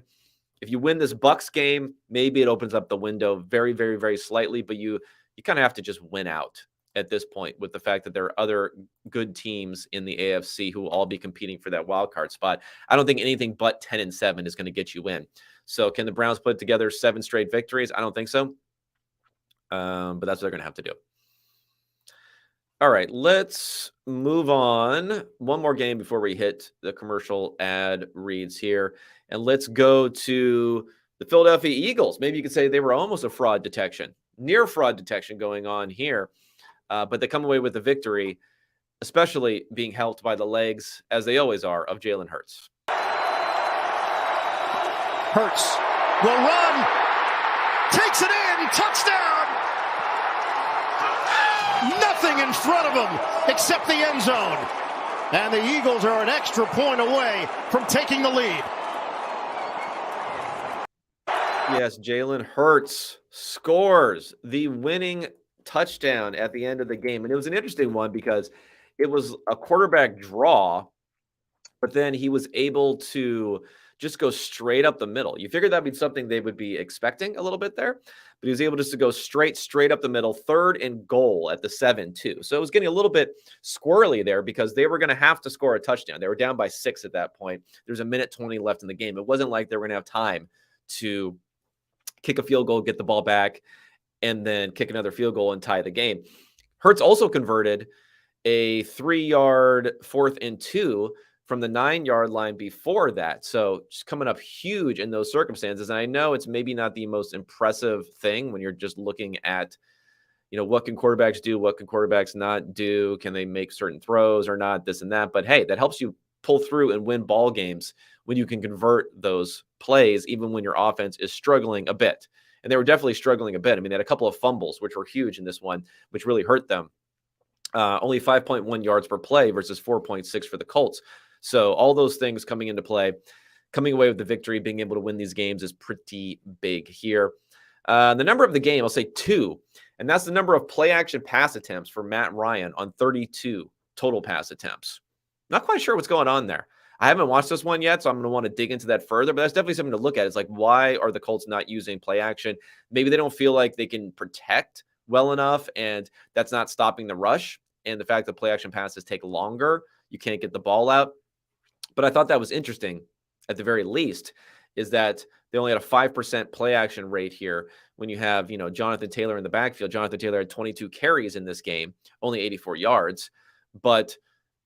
Speaker 1: If you win this Bucks game, maybe it opens up the window very, very, very slightly, but you kind of have to just win out at this point with the fact that there are other good teams in the AFC who will all be competing for that wild card spot. I don't think anything but 10-7 is going to get you in. So can the Browns put together 7 straight victories? I don't think so. But that's what they're going to have to do. All right, let's move on. One more game before we hit the commercial ad reads here. And let's go to the Philadelphia Eagles. Maybe you could say they were almost a fraud detection, near fraud detection going on here. But they come away with the victory, especially being helped by the legs, as they always are, of Jalen Hurts.
Speaker 2: Hurts will run, takes it in, touchdown! Nothing in front of him except the end zone. And the Eagles are an extra point away from taking the lead.
Speaker 1: Yes, Jalen Hurts scores the winning touchdown at the end of the game. And it was an interesting one because it was a quarterback draw, but then he was able to just go straight up the middle. You figured that'd be something they would be expecting a little bit there, but he was able just to go straight up the middle, 3rd and goal at the 7 too. So it was getting a little bit squirrely there because they were going to have to score a touchdown. They were down by 6 at that point. There's a minute 20 left in the game. It wasn't like they were going to have time to kick a field goal, get the ball back, and then kick another field goal and tie the game. Hurts also converted a 3-yard 4th and 2 from the 9-yard line before that. So just coming up huge in those circumstances. And I know it's maybe not the most impressive thing when you're just looking at, what can quarterbacks do? What can quarterbacks not do? Can they make certain throws or not? This and that. But hey, that helps you pull through and win ball games when you can convert those plays, even when your offense is struggling a bit. And they were definitely struggling a bit. I mean, they had a couple of fumbles, which were huge in this one, which really hurt them. Only 5.1 yards per play versus 4.6 for the Colts. So all those things coming into play, coming away with the victory, being able to win these games is pretty big here. The number of the game, I'll say 2, and that's the number of play-action pass attempts for Matt Ryan on 32 total pass attempts. Not quite sure what's going on there. I haven't watched this one yet, so I'm going to want to dig into that further, but that's definitely something to look at. It's like, why are the Colts not using play action? Maybe they don't feel like they can protect well enough, and that's not stopping the rush. And the fact that play action passes take longer, you can't get the ball out. But I thought that was interesting, at the very least, is that they only had a 5% play action rate here when you have, Jonathan Taylor in the backfield. Jonathan Taylor had 22 carries in this game, only 84 yards, but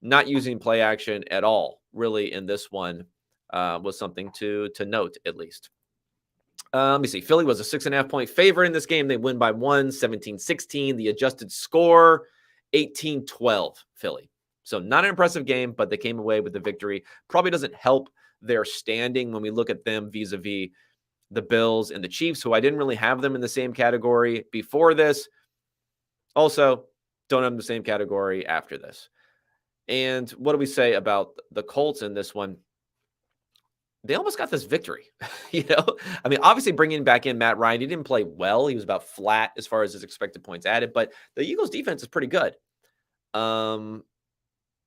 Speaker 1: not using play action at all, really, in this one was something to note, at least. Let me see. Philly was a 6.5-point favorite in this game. They win by 1, 17-16. The adjusted score, 18-12, Philly. So not an impressive game, but they came away with the victory. Probably doesn't help their standing when we look at them vis-a-vis the Bills and the Chiefs, who I didn't really have them in the same category before this. Also, don't have them in the same category after this. And what do we say about the Colts in this one? They almost got this victory. I mean, obviously bringing back in Matt Ryan, he didn't play well. He was about flat as far as his expected points added, but the Eagles defense is pretty good. A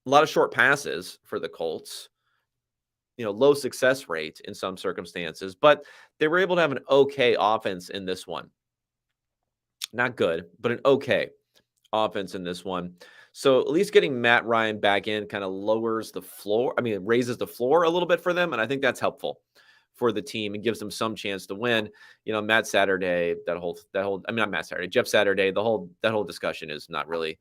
Speaker 1: lot of short passes for the Colts, low success rate in some circumstances, but they were able to have an okay offense in this one. Not good, but an okay offense in this one. So at least getting Matt Ryan back in kind of lowers the floor. I mean, it raises the floor a little bit for them, and I think that's helpful for the team and gives them some chance to win. Matt Saturday, not Matt Saturday, Jeff Saturday, that whole discussion is not really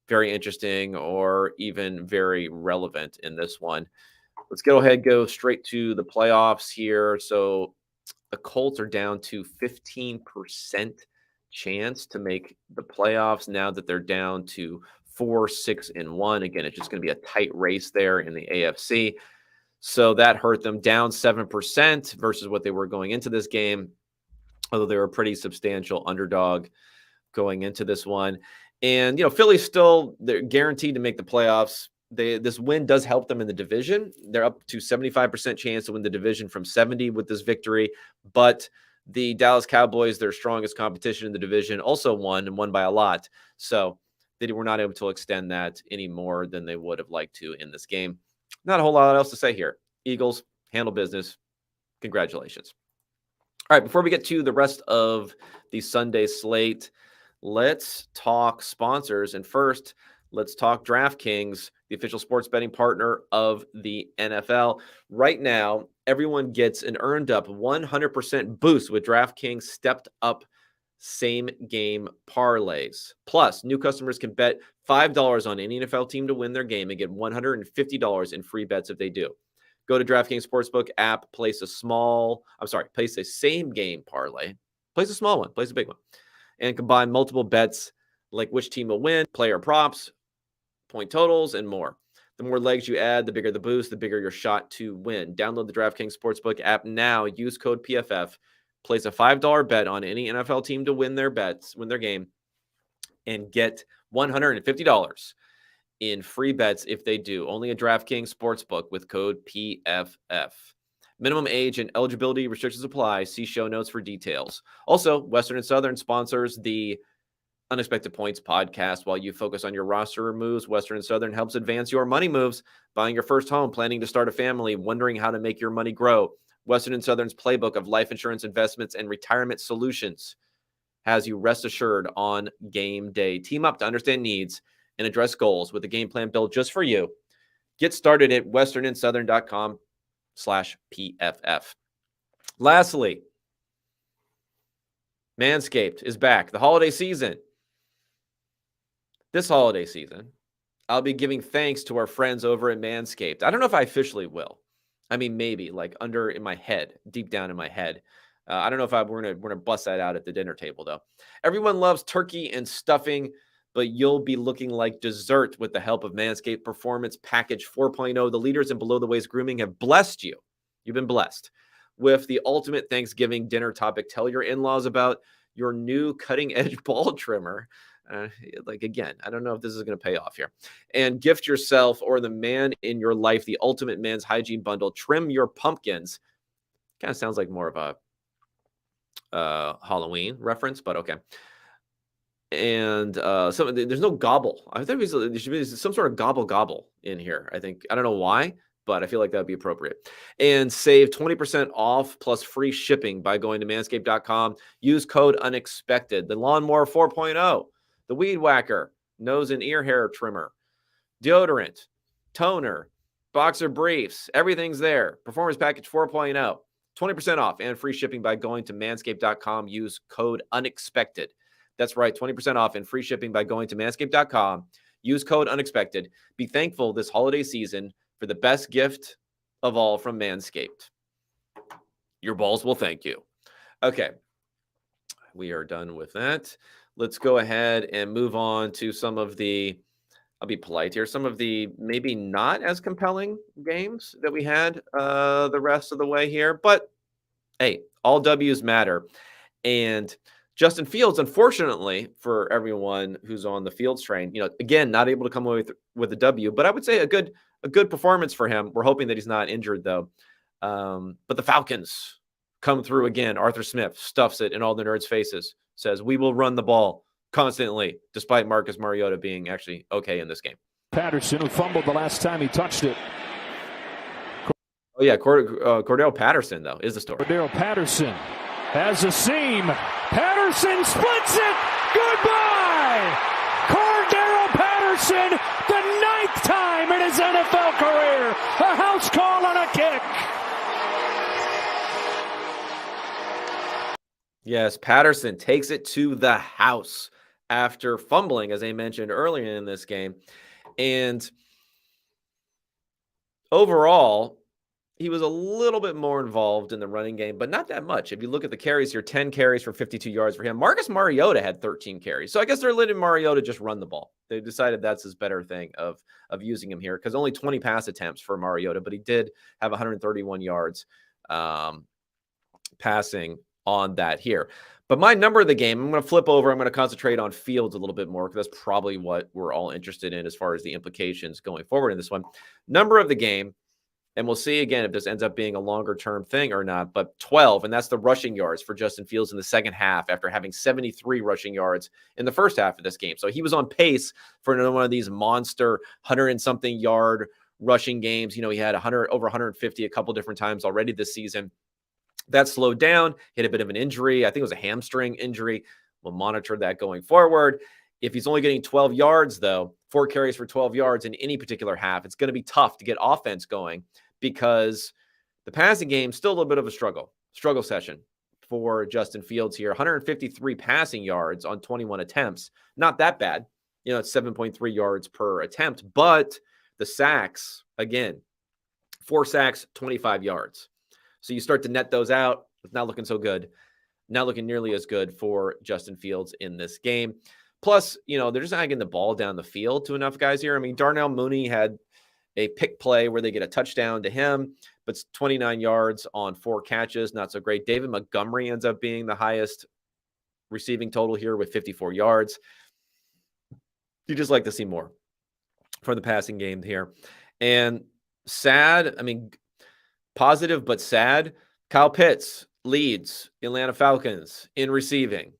Speaker 1: very interesting or even very relevant in this one. Let's go straight to the playoffs here. So the Colts are down to 15% chance to make the playoffs now that they're down to 4-6-1. Again, it's just going to be a tight race there in the AFC. So that hurt them down 7% versus what they were going into this game, although they were a pretty substantial underdog going into this one. And, Philly's they're guaranteed to make the playoffs. This win does help them in the division. They're up to 75% chance to win the division from 70 with this victory. But the Dallas Cowboys, their strongest competition in the division, also won by a lot. So they were not able to extend that any more than they would have liked to in this game. Not a whole lot else to say here. Eagles handle business. Congratulations. All right, before we get to the rest of the Sunday slate, let's talk sponsors. And first, let's talk DraftKings, the official sports betting partner of the NFL. Right now, everyone gets an earned up 100% boost with DraftKings stepped up same game parlays. Plus, new customers can bet $5 on any NFL team to win their game and get $150 in free bets if they do. Go to DraftKings Sportsbook app, place a same game parlay. Place a small one, place a big one, and combine multiple bets like which team will win, player props, point totals, and more. The more legs you add, the bigger the boost, the bigger your shot to win. Download the DraftKings Sportsbook app now. Use code PFF. Place a $5 bet on any NFL team to win their game, and get $150 in free bets if they do. Only a DraftKings Sportsbook with code PFF. Minimum age and eligibility restrictions apply. See show notes for details. Also, Western and Southern sponsors the Unexpected Points podcast. While you focus on your roster moves, Western and Southern helps advance your money moves. Buying your first home, planning to start a family, wondering how to make your money grow. Western and Southern's playbook of life insurance investments and retirement solutions has you rest assured on game day. Team up to understand needs and address goals with a game plan built just for you. Get started at westernandsouthern.com/PFF. Lastly, Manscaped is back. The holiday season. This holiday season, I'll be giving thanks to our friends over at Manscaped. I don't know if I officially will. I mean, maybe like in my head, deep down in my head. I don't know if we're gonna bust that out at the dinner table though. Everyone loves turkey and stuffing, but you'll be looking like dessert with the help of Manscaped Performance Package 4.0. The leaders in below the waist grooming have blessed you. You've been blessed with the ultimate Thanksgiving dinner topic. Tell your in-laws about your new cutting-edge ball trimmer. Again, I don't know if this is going to pay off here. And gift yourself or the man in your life the ultimate men's hygiene bundle. Trim your pumpkins. Kind of sounds like more of a Halloween reference, but okay. And there's no gobble. I think there should be some sort of gobble in here. I don't know why, but I feel like that'd be appropriate. And save 20% off plus free shipping by going to manscaped.com. Use code UNEXPECTED. The Lawnmower 4.0, the Weed Whacker, nose and ear hair trimmer, deodorant, toner, boxer briefs, everything's there. Performance Package 4.0, 20% off and free shipping by going to manscaped.com. Use code UNEXPECTED. That's right, 20% off and free shipping by going to manscaped.com. Use code UNEXPECTED. Be thankful this holiday season for the best gift of all from Manscaped. Your balls will thank you. Okay, we are done with that. Let's go ahead and move on to some of the I'll be polite here, some of the maybe not as compelling games that we had the rest of the way here. But hey, all W's matter. And Justin Fields, unfortunately for everyone who's on the Fields train, again, not able to come away with a W, but I would say a good performance for him. We're hoping that he's not injured though. But the Falcons come through again. Arthur Smith stuffs it in all the nerds' faces, says, we will run the ball constantly, despite Marcus Mariota being actually okay in this game.
Speaker 2: Patterson, who fumbled the last time he touched it.
Speaker 1: Oh, yeah, Cordell Patterson, though, is the story.
Speaker 2: Cordell Patterson has a seam. Patterson splits it. Goodbye! Cordell Patterson, the 9th time in his NFL career. A house call on a kick.
Speaker 1: Yes, Patterson takes it to the house after fumbling, as I mentioned earlier in this game. And overall, he was a little bit more involved in the running game, but not that much. If you look at the carries here, 10 carries for 52 yards for him. Marcus Mariota had 13 carries. So I guess they're letting Mariota just run the ball. They decided that's his better thing of using him here, because only 20 pass attempts for Mariota, but he did have 131 yards passing on that here. But my number of the game, I'm going to flip over. I'm going to concentrate on Fields a little bit more, because that's probably what we're all interested in as far as the implications going forward in this one. Number of the game, and we'll see again if this ends up being a longer term thing or not, but 12, and that's the rushing yards for Justin Fields in the second half after having 73 rushing yards in the first half of this game. So he was on pace for another one of these monster 100-and-something yard rushing games. He had over 150 a couple different times already this season. That slowed down. He had a bit of an injury. I think it was a hamstring injury. We'll monitor that going forward. If he's only getting 12 yards, though, 4 carries for 12 yards in any particular half, it's going to be tough to get offense going, because the passing game is still a little bit of a struggle session for Justin Fields here. 153 passing yards on 21 attempts. Not that bad. It's 7.3 yards per attempt, but the sacks, again, 4 sacks, 25 yards. So you start to net those out. It's not looking so good. Not looking nearly as good for Justin Fields in this game. Plus, they're just not getting the ball down the field to enough guys here. I mean, Darnell Mooney had a pick play where they get a touchdown to him, but it's 29 yards on 4 catches. Not so great. David Montgomery ends up being the highest receiving total here with 54 yards. You just like to see more for the passing game here. And sad, positive but sad, Kyle Pitts leads Atlanta Falcons in receiving.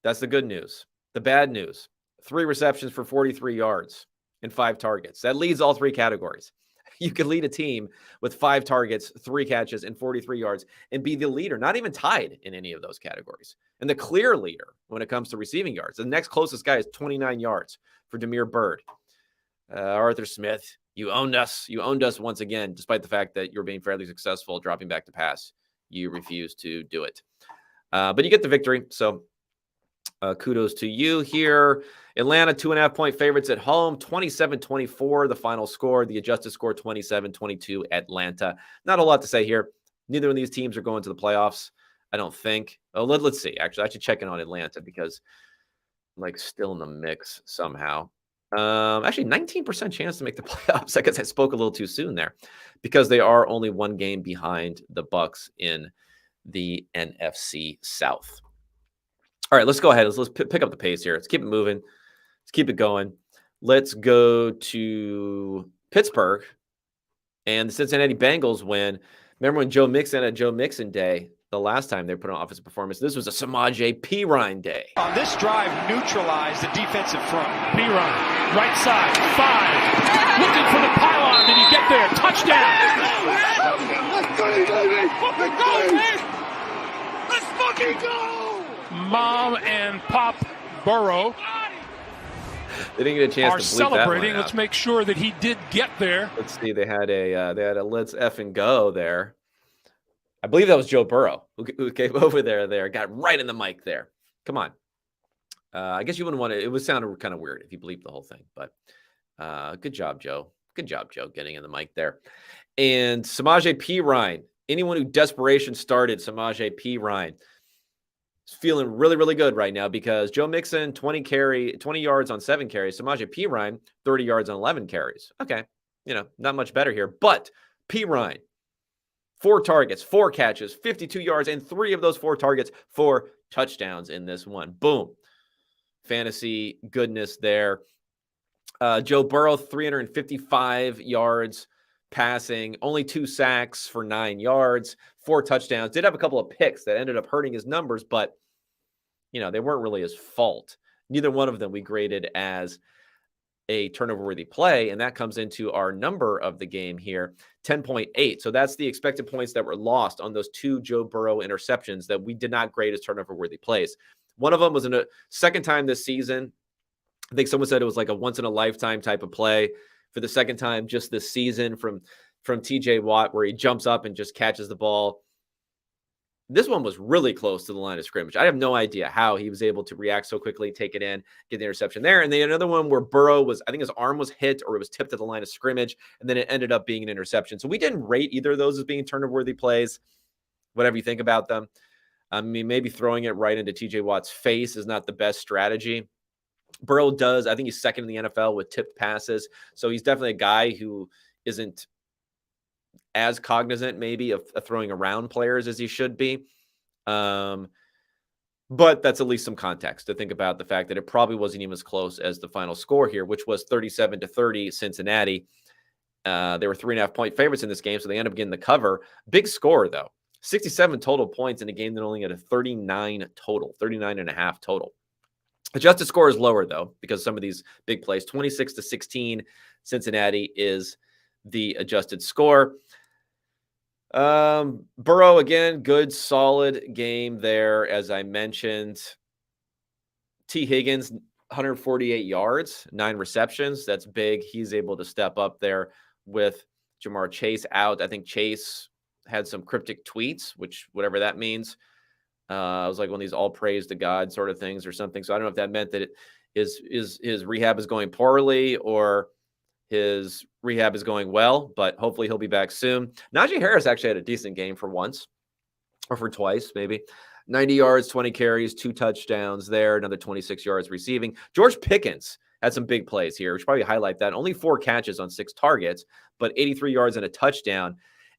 Speaker 1: That's the good news. The bad news, 3 receptions for 43 yards and 5 targets. That leads all 3 categories. You could lead a team with 5 targets, 3 catches, and 43 yards and be the leader, not even tied in any of those categories. And the clear leader when it comes to receiving yards. The next closest guy is 29 yards for Damiere Byrd. Arthur Smith, you owned us. You owned us once again, despite the fact that you're being fairly successful dropping back to pass. You refuse to do it. But you get the victory. So kudos to you here. Atlanta, 2.5-point favorites at home, 27-24, the final score. The adjusted score, 27-22, Atlanta. Not a lot to say here. Neither of these teams are going to the playoffs, I don't think. Oh, let's see. Actually, I should check in on Atlanta, because I'm still in the mix somehow. Actually, 19% chance to make the playoffs. I guess I spoke a little too soon there, because they are only 1 game behind the Bucs in the NFC South. All right, let's go ahead. Let's pick up the pace here. Let's keep it moving. Let's keep it going. Let's go to Pittsburgh and the Cincinnati Bengals win. Remember when Joe Mixon had Joe Mixon Day the last time they put on offensive performance? This was a Samaje Perine Day.
Speaker 3: On this drive, neutralize the defensive front.
Speaker 2: Perine, right side, 5. Looking for the pylon. Did he get there? Touchdown.
Speaker 3: Let's go, baby. Let's go, man. Let's fucking go.
Speaker 2: Mom and Pop Burrow
Speaker 1: They didn't get a chance
Speaker 2: are
Speaker 1: to bleep
Speaker 2: celebrating.
Speaker 1: That one out.
Speaker 2: Let's make sure that he did get there.
Speaker 1: Let's see. They had a let's effing go there. I believe that was Joe Burrow who came over there, got right in the mic there. Come on. I guess you wouldn't want to. It would sound kind of weird if you bleeped the whole thing, but good job, Joe. Good job, Joe, getting in the mic there. And Samaje Perine, anyone who desperation started Samaje Perine, is feeling really, really good right now because Joe Mixon, 20 yards on 7 carries. Samaje Perine, 30 yards on 11 carries. Okay, not much better here. But Perine, 4 targets, 4 catches, 52 yards, and 3 of those 4 targets, 4 touchdowns in this one. Boom. Fantasy goodness there. Joe Burrow, 355 yards passing, only 2 sacks for 9 yards, 4 touchdowns. Did have a couple of picks that ended up hurting his numbers, but, they weren't really his fault. Neither one of them we graded as a turnover-worthy play, and that comes into our number of the game here, 10.8. So that's the expected points that were lost on those 2 Joe Burrow interceptions that we did not grade as turnover-worthy plays. One of them was in a second time this season. I think someone said it was like a once-in-a-lifetime type of play. For the second time just this season from TJ Watt, where he jumps up and just catches the ball. This one was really close to the line of scrimmage. I have no idea how he was able to react so quickly, take it in, get the interception there. And then another one where Burrow I think his arm was hit or it was tipped at the line of scrimmage, and then it ended up being an interception. So we didn't rate either of those as being turnover-worthy plays, whatever you think about them. I mean, maybe throwing it right into TJ Watt's face is not the best strategy. Burrow I think he's second in the NFL with tipped passes. So he's definitely a guy who isn't as cognizant maybe of throwing around players as he should be. But that's at least some context to think about the fact that it probably wasn't even as close as the final score here, which was 37-30 Cincinnati. They were 3.5-point favorites in this game, so they end up getting the cover. Big score, though. 67 total points in a game that only had a 39.5 total. Adjusted score is lower, though, because some of these big plays. 26-16 Cincinnati is the adjusted score. Burrow, again, good, solid game there, as I mentioned. T. Higgins, 148 yards, 9 receptions. That's big. He's able to step up there with Jamar Chase out. I think Chase had some cryptic tweets, which whatever that means. It was like one of these all praise to God sort of things or something. So I don't know if that meant that his rehab is going poorly or his rehab is going well, but hopefully he'll be back soon. Najee Harris actually had a decent game for once, or for twice maybe. 90 yards, 20 carries, 2 touchdowns there, another 26 yards receiving. George Pickens had some big plays here. We should probably highlight that. Only 4 catches on 6 targets, but 83 yards and a touchdown.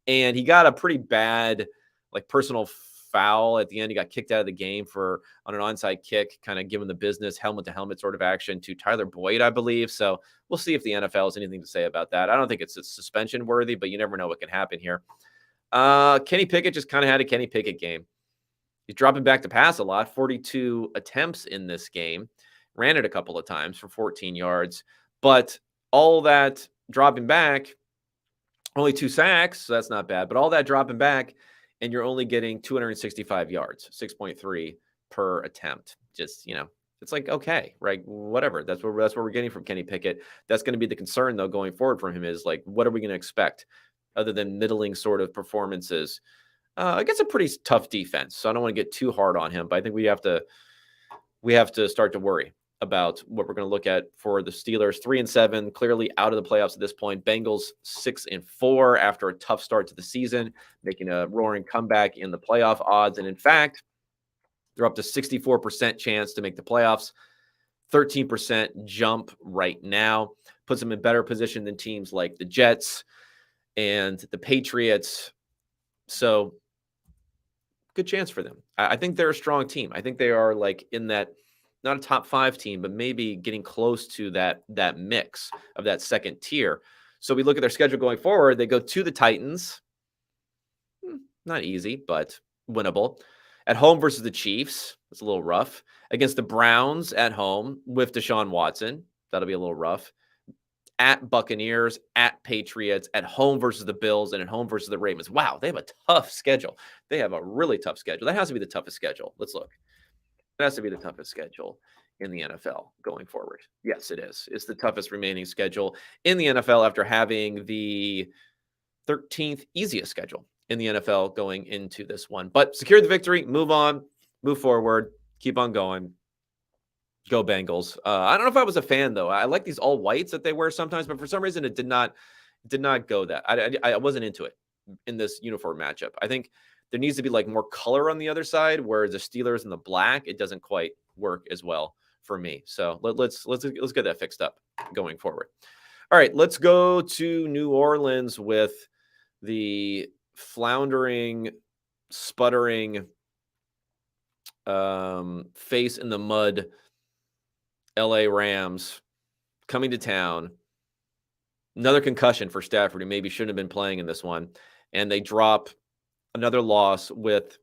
Speaker 1: And he got a pretty bad personal foul at the end. He got kicked out of the game on an onside kick, kind of giving the business helmet to helmet sort of action to Tyler Boyd, I believe. So we'll see if the NFL has anything to say about that. I don't think it's suspension worthy, but you never know what can happen here. Kenny Pickett just kind of had a Kenny Pickett game. He's dropping back to pass a lot, 42 attempts in this game, ran it a couple of times for 14 yards, but all that dropping back, only 2 sacks, so that's not bad, but all that dropping back, and you're only getting 265 yards, 6.3 per attempt. Just, it's like, okay, right? Whatever. That's what we're getting from Kenny Pickett. That's going to be the concern, though, going forward from him is what are we going to expect other than middling sort of performances against a pretty tough defense. So I don't want to get too hard on him, but I think we have to start to worry about what we're going to look at for the Steelers. 3-7, clearly out of the playoffs at this point. Bengals 6-4 after a tough start to the season, making a roaring comeback in the playoff odds. And in fact, they're up to 64% chance to make the playoffs. 13% jump right now. Puts them in better position than teams like the Jets and the Patriots. So good chance for them. I think they're a strong team. I think they are in that, not a top 5 team, but maybe getting close to that mix of that second tier. So we look at their schedule going forward. They go to the Titans. Not easy, but winnable. At home versus the Chiefs. It's a little rough. Against the Browns at home with Deshaun Watson. That'll be a little rough. At Buccaneers, at Patriots, at home versus the Bills, and at home versus the Ravens. Wow, they have a tough schedule. They have a really tough schedule. That has to be the toughest schedule. Let's look. It has to be the toughest schedule in the NFL going forward. Yes, it is. It's the toughest remaining schedule in the NFL after having the 13th easiest schedule in the NFL going into this one. But secure the victory, move on, move forward, keep on going. Go Bengals. I don't know if I was a fan, though. I like these all whites that they wear sometimes, but for some reason it did not go that. I wasn't into it in this uniform matchup. I think there needs to be like more color on the other side, where the Steelers in the black, it doesn't quite work as well for me. So let's get that fixed up going forward. All right, let's go to New Orleans with the floundering, sputtering, face in the mud LA Rams coming to town. Another concussion for Stafford, who maybe shouldn't have been playing in this one. And they drop another loss with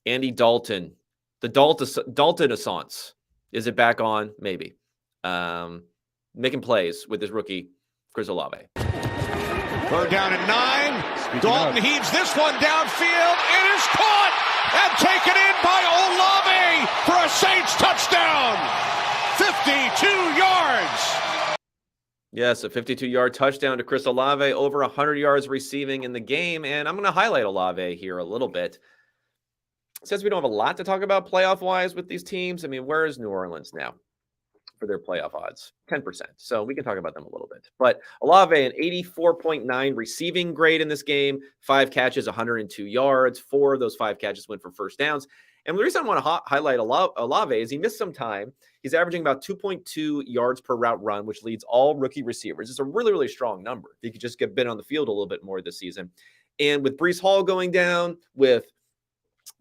Speaker 1: Andy Dalton. The Dalton-assance. Is it back on? Maybe. Making plays with his rookie, Chris Olave.
Speaker 2: Third down and 9. Dalton heaves this one downfield. It is caught and taken in by Olave for a Saints touchdown. 52 yards.
Speaker 1: Yes, a 52-yard touchdown to Chris Olave, over 100 yards receiving in the game. And I'm going to highlight Olave here a little bit. Since we don't have a lot to talk about playoff-wise with these teams, I mean, where is New Orleans now for their playoff odds? 10%. So we can talk about them a little bit. But Olave, an 84.9 receiving grade in this game, 5 catches, 102 yards. 4 of those 5 catches went for first downs. And the reason I want to highlight Olave is he missed some time. He's averaging about 2.2 yards per route run, which leads all rookie receivers. It's a really, really strong number. If he could just get been on the field a little bit more this season. And with Breece Hall going down, with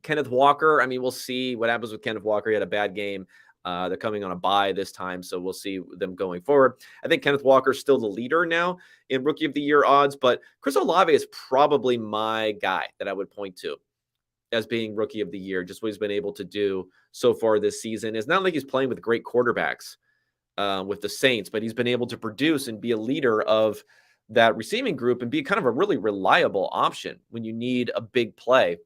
Speaker 1: Kenneth Walker, I mean, we'll see what happens with Kenneth Walker. He had a bad game. They're coming on a bye this time, so we'll see them going forward. I think Kenneth Walker is still the leader now in Rookie of the Year odds, but Chris Olave is probably my guy that I would point to as being Rookie of the Year. Just what he's been able to do so far this season. It's not like he's playing with great quarterbacks with the Saints, but he's been able to produce and be a leader of that receiving group and be kind of a really reliable option when you need a big play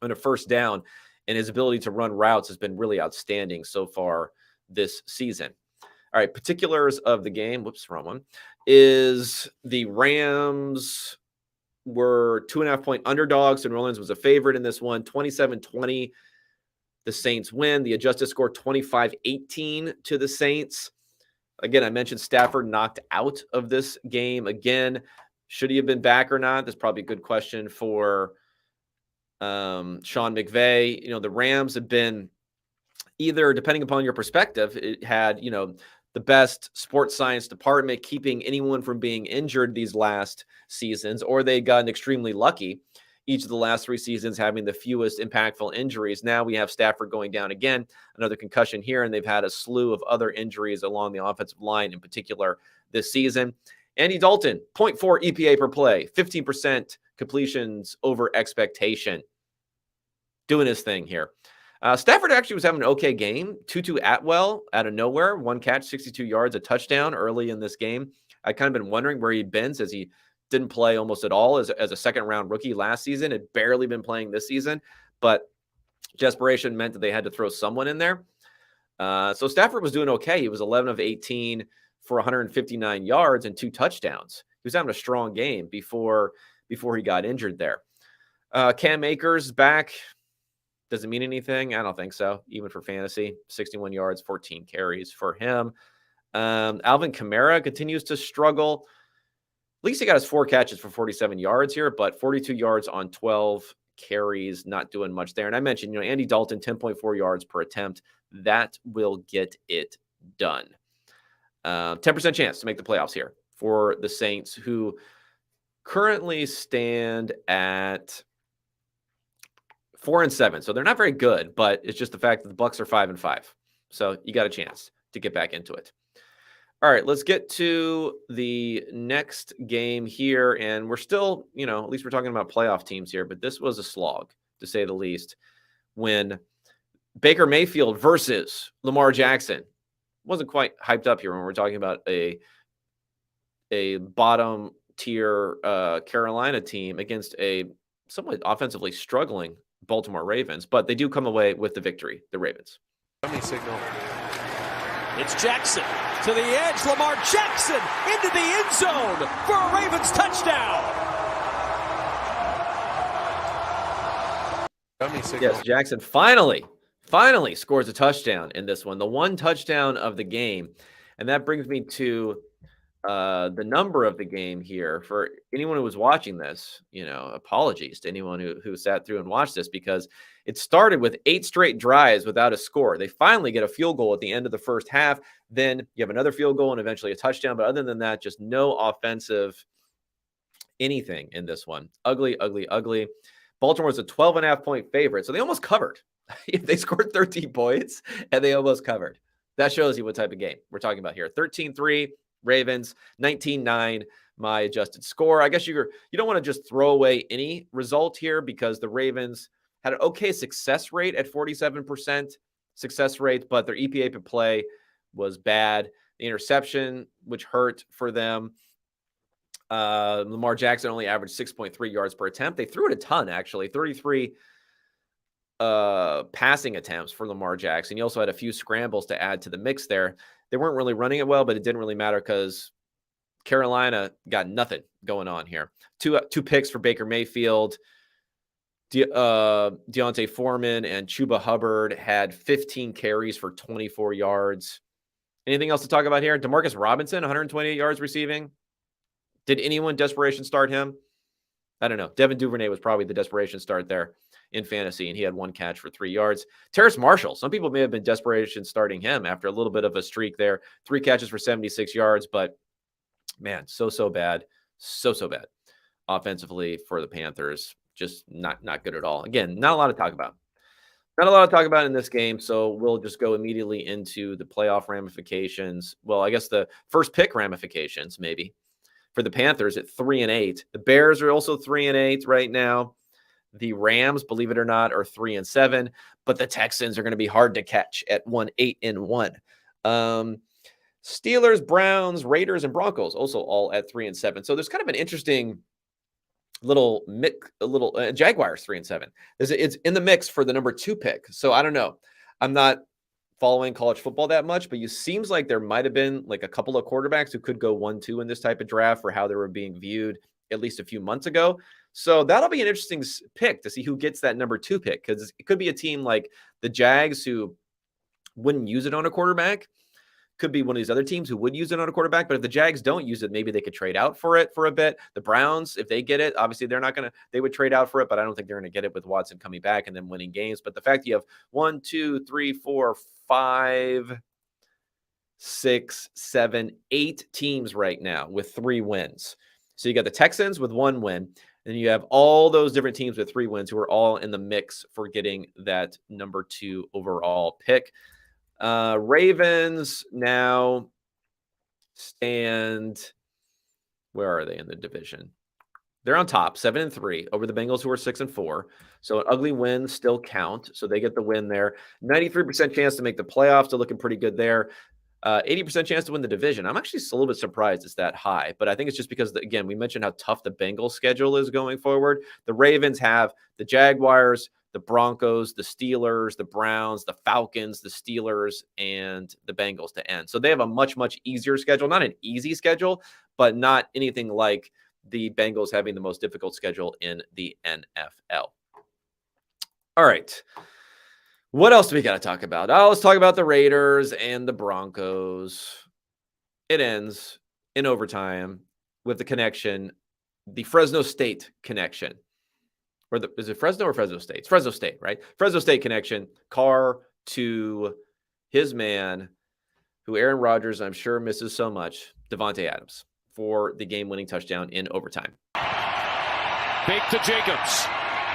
Speaker 1: on a first down. And his ability to run routes has been really outstanding so far this season. All right, particulars of the game. Whoops, wrong one. Is the Rams were 2.5-point underdogs, and New Orleans was a favorite in this one. 27-20, the Saints win. The adjusted score 25-18 to the Saints. Again, I mentioned Stafford knocked out of this game again. Should he have been back or not? That's probably a good question for Sean McVay. You know, the Rams have been either, depending upon your perspective, it had, you know, the best sports science department keeping anyone from being injured these last seasons, or they gotten extremely lucky each of the last 3 seasons having the fewest impactful injuries. Now we have Stafford going down again, another concussion here, and they've had a slew of other injuries along the offensive line in particular this season. Andy Dalton, 0.4 EPA per play, 15% completions over expectation. Doing his thing here. Stafford actually was having an okay game. Tutu Atwell out of nowhere, 1 catch, 62 yards, a touchdown early in this game. I'd kind of been wondering where he'd been since he didn't play almost at all as a second-round rookie last season. Had barely been playing this season, but desperation meant that they had to throw someone in there. So Stafford was doing okay. He was 11 of 18 for 159 yards and 2 touchdowns. He was having a strong game before he got injured there. Cam Akers back. Does it mean anything? I don't think so, even for fantasy. 61 yards, 14 carries for him. Alvin Kamara continues to struggle. At least he got his 4 catches for 47 yards here, but 42 yards on 12 carries, not doing much there. And I mentioned, you know, Andy Dalton, 10.4 yards per attempt. That will get it done. 10% chance to make the playoffs here for the Saints, who currently stand at 4-7. So they're not very good, but it's just the fact that the Bucs are 5-5. So you got a chance to get back into it. All right, let's get to the next game here. And we're still, you know, at least we're talking about playoff teams here, but this was a slog, to say the least, when Baker Mayfield versus Lamar Jackson wasn't quite hyped up here when we're talking about a bottom tier Carolina team against a somewhat offensively struggling Baltimore Ravens, but they do come away with the victory, the Ravens.
Speaker 5: Dummy signal.
Speaker 6: It's Jackson to the edge. Lamar Jackson into the end zone for a Ravens touchdown.
Speaker 5: Dummy signal.
Speaker 1: Yes, Jackson finally scores a touchdown in this one, the one touchdown of the game. And that brings me to the number of the game here for anyone who was watching this, apologies to anyone who sat through and watched this, because it started with 8 straight drives without a score. They finally get a field goal at the end of the first half. Then you have another field goal and eventually a touchdown. But other than that, just no offensive anything in this one. Ugly, ugly, ugly. Baltimore was a 12.5-point favorite, so they almost covered. They scored 13 points, and they almost covered. That shows you what type of game we're talking about here. 13-3. Ravens, 19-9, my adjusted score. I guess you don't want to just throw away any result here, because the Ravens had an okay success rate at 47% success rate, but their EPA per play was bad. The interception, which hurt for them. Lamar Jackson only averaged 6.3 yards per attempt. They threw it a ton, actually. 33 passing attempts for Lamar Jackson. He also had a few scrambles to add to the mix there. They weren't really running it well, but it didn't really matter because Carolina got nothing going on here. Two picks for Baker Mayfield. Deontay Foreman and Chuba Hubbard had 15 carries for 24 yards. Anything else to talk about here? Demarcus Robinson, 128 yards receiving. Did anyone desperation start him? I don't know. Devin Duvernay was probably the desperation start there in fantasy, and he had 1 catch for 3 yards. Terrace Marshall, some people may have been desperation starting him after a little bit of a streak there. 3 catches for 76 yards, but man, so bad. So bad offensively for the Panthers. Just not good at all. Again, not a lot to talk about. Not a lot to talk about in this game, so we'll just go immediately into the playoff ramifications. Well, I guess the first pick ramifications, maybe, for the Panthers at 3-8. The Bears are also 3-8 right now. The Rams, believe it or not, are 3-7, but the Texans are going to be hard to catch at 1-8-1. Steelers, Browns, Raiders, and Broncos also all at 3-7. So there's kind of an interesting little Jaguars 3-7. It's in the mix for the number 2 pick. So I don't know. I'm not following college football that much, but it seems like there might have been like a couple of quarterbacks who could go 1-2 in this type of draft for how they were being viewed at least a few months ago. So that'll be an interesting pick to see who gets that number 2 pick, because it could be a team like the Jags who wouldn't use it on a quarterback. Could be one of these other teams who would use it on a quarterback, but if the Jags don't use it, maybe they could trade out for it for a bit. The Browns, if they get it, obviously they would trade out for it, but I don't think they're going to get it with Watson coming back and then winning games. But the fact that you have 1, 2, 3, 4, 5, 6, 7, 8 teams right now with 3 wins. So you got the Texans with 1 win, and you have all those different teams with 3 wins who are all in the mix for getting that number 2 overall pick. Ravens now stand, where are they in the division? They're on top, 7-3 over the Bengals, who are 6-4. So an ugly win still count. So they get the win there. 93% chance to make the playoffs. They're looking pretty good there. 80% chance to win the division. I'm actually a little bit surprised it's that high, but I think it's just because, again, we mentioned how tough the Bengals schedule is going forward. The Ravens have the Jaguars, the Broncos, the Steelers, the Browns, the Falcons, the Steelers, and the Bengals to end. So they have a much, much easier schedule. Not an easy schedule, but not anything like the Bengals having the most difficult schedule in the NFL. All right. What else do we got to talk about? Let's talk about the Raiders and the Broncos. It ends in overtime with the connection, the Fresno State connection. Is it Fresno or Fresno State? It's Fresno State, right? Fresno State connection. Carr to his man, who Aaron Rodgers, I'm sure, misses so much, Devontae Adams, for the game-winning touchdown in overtime.
Speaker 2: Fake to Jacobs.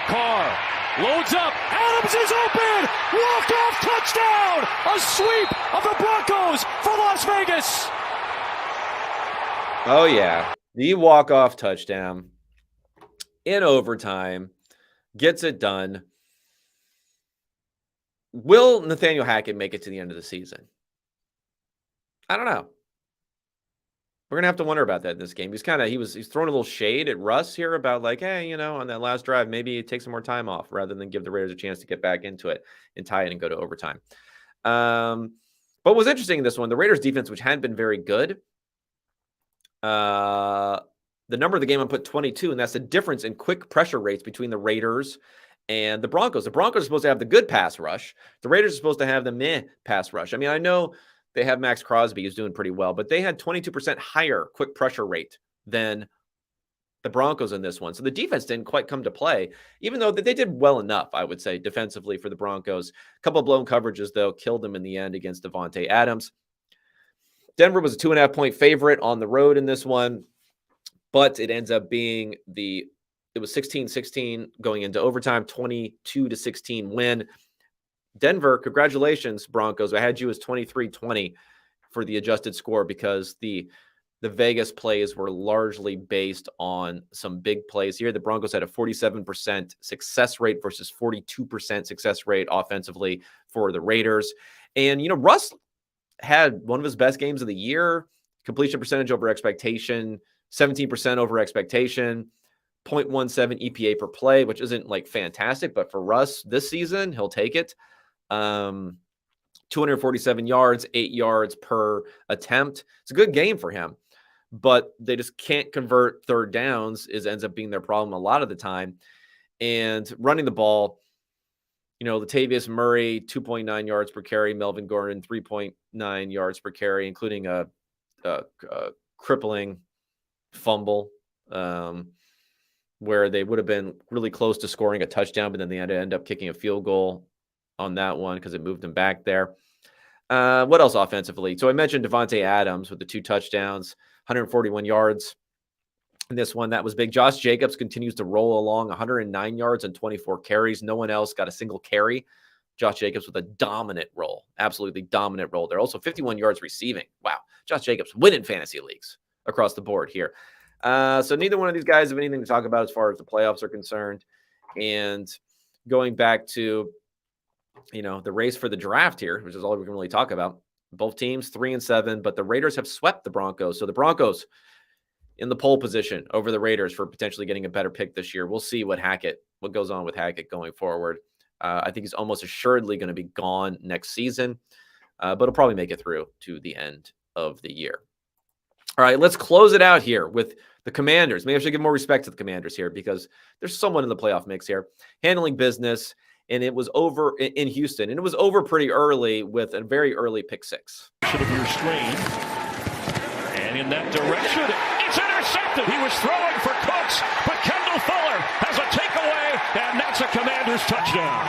Speaker 2: Carr loads up. Adams is open. Walk-off touchdown. A sweep of the Broncos for Las Vegas.
Speaker 1: Oh, yeah. The walk-off touchdown in overtime. Gets it done. Will Nathaniel Hackett make it to the end of the season? I don't know. We're going to have to wonder about that in this game. He's throwing a little shade at Russ here about like, hey, on that last drive, maybe take some more time off rather than give the Raiders a chance to get back into it and tie it and go to overtime. But what was interesting in this one, the Raiders defense, which hadn't been very good, the number of the game I put 22, and that's the difference in quick pressure rates between the Raiders and the Broncos. The Broncos are supposed to have the good pass rush. The Raiders are supposed to have the meh pass rush. I mean, I know They have Max Crosby, who's doing pretty well, but they had 22% higher quick pressure rate than the Broncos in this one. So the defense didn't quite come to play, even though they did well enough, I would say, defensively for the Broncos. A couple of blown coverages, though, killed them in the end against Devontae Adams. Denver was a 2.5-point favorite on the road in this one, but it ends up being it was 16-16 going into overtime, 22-16 win. Denver, congratulations, Broncos. I had you as 23-20 for the adjusted score because the Vegas plays were largely based on some big plays here. The Broncos had a 47% success rate versus 42% success rate offensively for the Raiders. And, Russ had one of his best games of the year, completion percentage over expectation, 17% over expectation, 0.17 EPA per play, which isn't like fantastic, but for Russ this season, he'll take it. 247 yards, 8 yards per attempt. It's a good game for him, but they just can't convert third downs. Ends up being their problem a lot of the time. And running the ball, Latavius Murray, 2.9 yards per carry, Melvin Gordon, 3.9 yards per carry, including a crippling fumble where they would have been really close to scoring a touchdown, but then they had to end up kicking a field goal on that one because it moved them back there. What else offensively? So I mentioned Devontae Adams with the 2 touchdowns, 141 yards in this one. That was big. Josh Jacobs continues to roll along, 109 yards and 24 carries. No one else got a single carry. Josh Jacobs with a dominant role, absolutely dominant role. They're also 51 yards receiving. Wow. Josh Jacobs winning fantasy leagues across the board here. So neither one of these guys have anything to talk about as far as the playoffs are concerned. And going back to, the race for the draft here, which is all we can really talk about. Both teams 3-7, but the Raiders have swept the Broncos. So the Broncos in the pole position over the Raiders for potentially getting a better pick this year. We'll see what goes on with Hackett going forward. I think he's almost assuredly going to be gone next season, but he'll probably make it through to the end of the year. All right, let's close it out here with the Commanders. Maybe I should give more respect to the Commanders here because there's someone in the playoff mix here handling business. And it was over in Houston. And it was over pretty early with a very early pick 6.
Speaker 2: Of your screen. And in that direction, it's intercepted. He was throwing for Cooks, but Kendall Fuller has a takeaway, and that's a Commanders touchdown.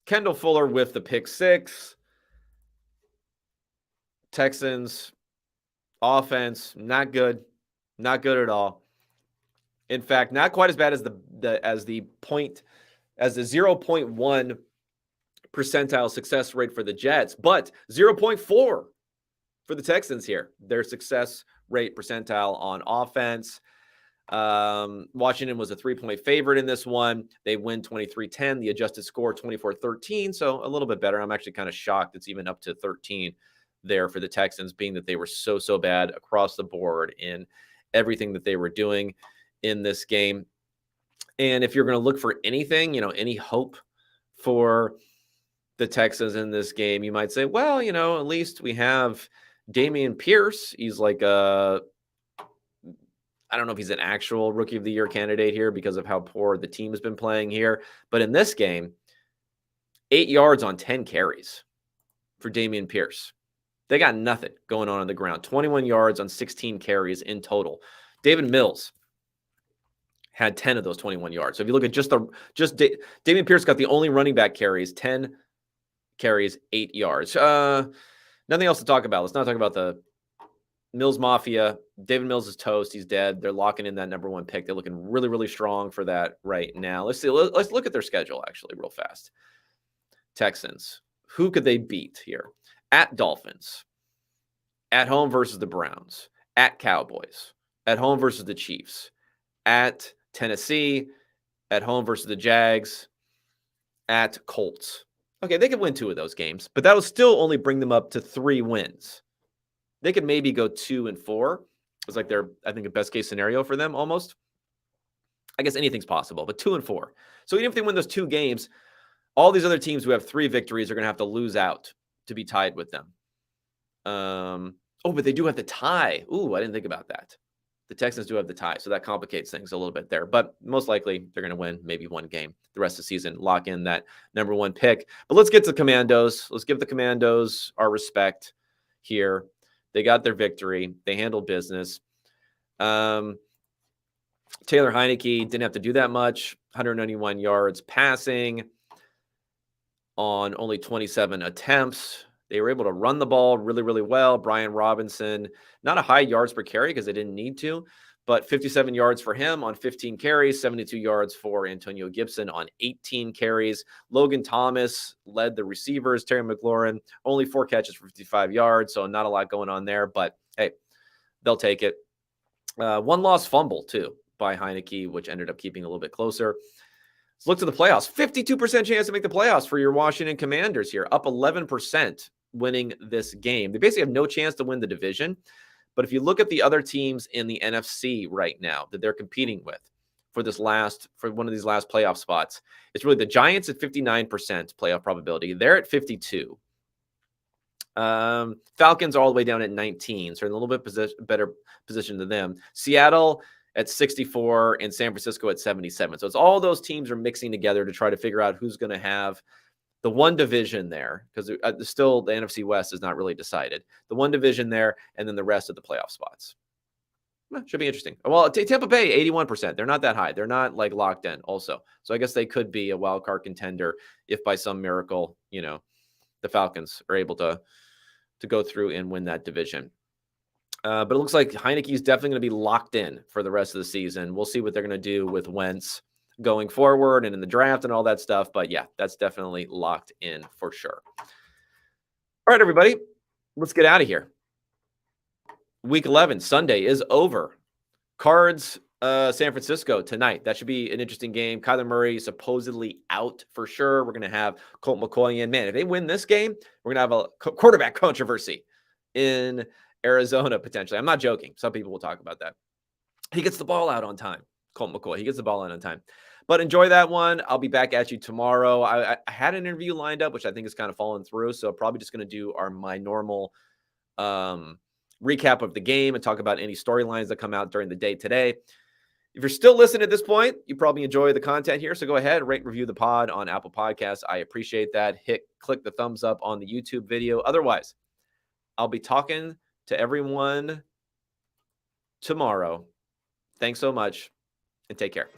Speaker 1: Kendall Fuller with the pick 6. Texans offense, not good. Not good at all. In fact, not quite as bad as the 0.1 percentile success rate for the Jets, but 0.4 for the Texans here. Their success rate percentile on offense. Washington was a 3-point favorite in this one. They win 23-10. The adjusted score 24-13, so a little bit better. I'm actually kind of shocked it's even up to 13 there for the Texans, being that they were so bad across the board in everything that they were doing in this game. And if you're going to look for anything, any hope for the Texans in this game, you might say, well, at least we have Dameon Pierce. He's like I don't know if he's an actual rookie of the year candidate here because of how poor the team has been playing here. But in this game, 8 yards on 10 carries for Dameon Pierce. They got nothing going on the ground. 21 yards on 16 carries in total. David Mills had 10 of those 21 yards. So if you look at Dameon Pierce got the only running back carries, 10 carries, 8 yards. Nothing else to talk about. Let's not talk about the Mills Mafia. David Mills is toast. He's dead. They're locking in that number 1 pick. They're looking really, really strong for that right now. Let's see. Let's look at their schedule actually real fast. Texans. Who could they beat here? At Dolphins. At home versus the Browns. At Cowboys. At home versus the Chiefs. At Tennessee, at home versus the Jags, at Colts. Okay, they could win 2 of those games, but that'll still only bring them up to 3 wins. They could maybe go 2-4. It's like I think, a best case scenario for them almost. I guess anything's possible, but 2-4. So even if they win those 2 games, all these other teams who have 3 victories are going to have to lose out to be tied with them. But they do have the tie. Ooh, I didn't think about that. The Texans do have the tie, so that complicates things a little bit there. But most likely, they're going to win maybe one game the rest of the season, lock in that number 1 pick. But let's get to the Commandos. Let's give the Commandos our respect here. They got their victory. They handled business. Taylor Heineke didn't have to do that much. 191 yards passing on only 27 attempts. They were able to run the ball really, really well. Brian Robinson, not a high yards per carry because they didn't need to, but 57 yards for him on 15 carries, 72 yards for Antonio Gibson on 18 carries. Logan Thomas led the receivers. Terry McLaurin, only 4 catches for 55 yards, so not a lot going on there, but hey, they'll take it. One lost fumble, too, by Heineke, which ended up keeping a little bit closer. Let's look to the playoffs. 52% chance to make the playoffs for your Washington Commanders here, up 11% winning this game. They basically have no chance to win the division. But if you look at the other teams in the NFC right now that they're competing with for one of these last playoff spots, it's really the Giants at 59% playoff probability. They're at 52. Falcons are all the way down at 19, so in a little bit better position than them. Seattle at 64 and San Francisco at 77. So it's all those teams are mixing together to try to figure out who's going to have the one division there, because still the NFC West is not really decided. The one division there, and then the rest of the playoff spots. Should be interesting. Well, Tampa Bay, 81%. They're not that high. They're not like locked in also. So I guess they could be a wild card contender if by some miracle, the Falcons are able to go through and win that division. But it looks like Heineke is definitely going to be locked in for the rest of the season. We'll see what they're going to do with Wentz going forward and in the draft and all that stuff. But yeah, that's definitely locked in for sure. All right, everybody, let's get out of here. Week 11, Sunday is over. Cards, San Francisco tonight. That should be an interesting game. Kyler Murray supposedly out for sure. We're going to have Colt McCoy in. Man, if they win this game, we're going to have a quarterback controversy in Arizona, potentially. I'm not joking. Some people will talk about that. He gets the ball out on time. Colt McCoy. He gets the ball out on time. But enjoy that one. I'll be back at you tomorrow. I had an interview lined up, which I think is kind of fallen through. So probably just going to do my normal recap of the game and talk about any storylines that come out during the day today. If you're still listening at this point, you probably enjoy the content here. So go ahead, rate and review the pod on Apple Podcasts. I appreciate that. Click the thumbs up on the YouTube video. Otherwise, I'll be talking to everyone tomorrow. Thanks so much and take care.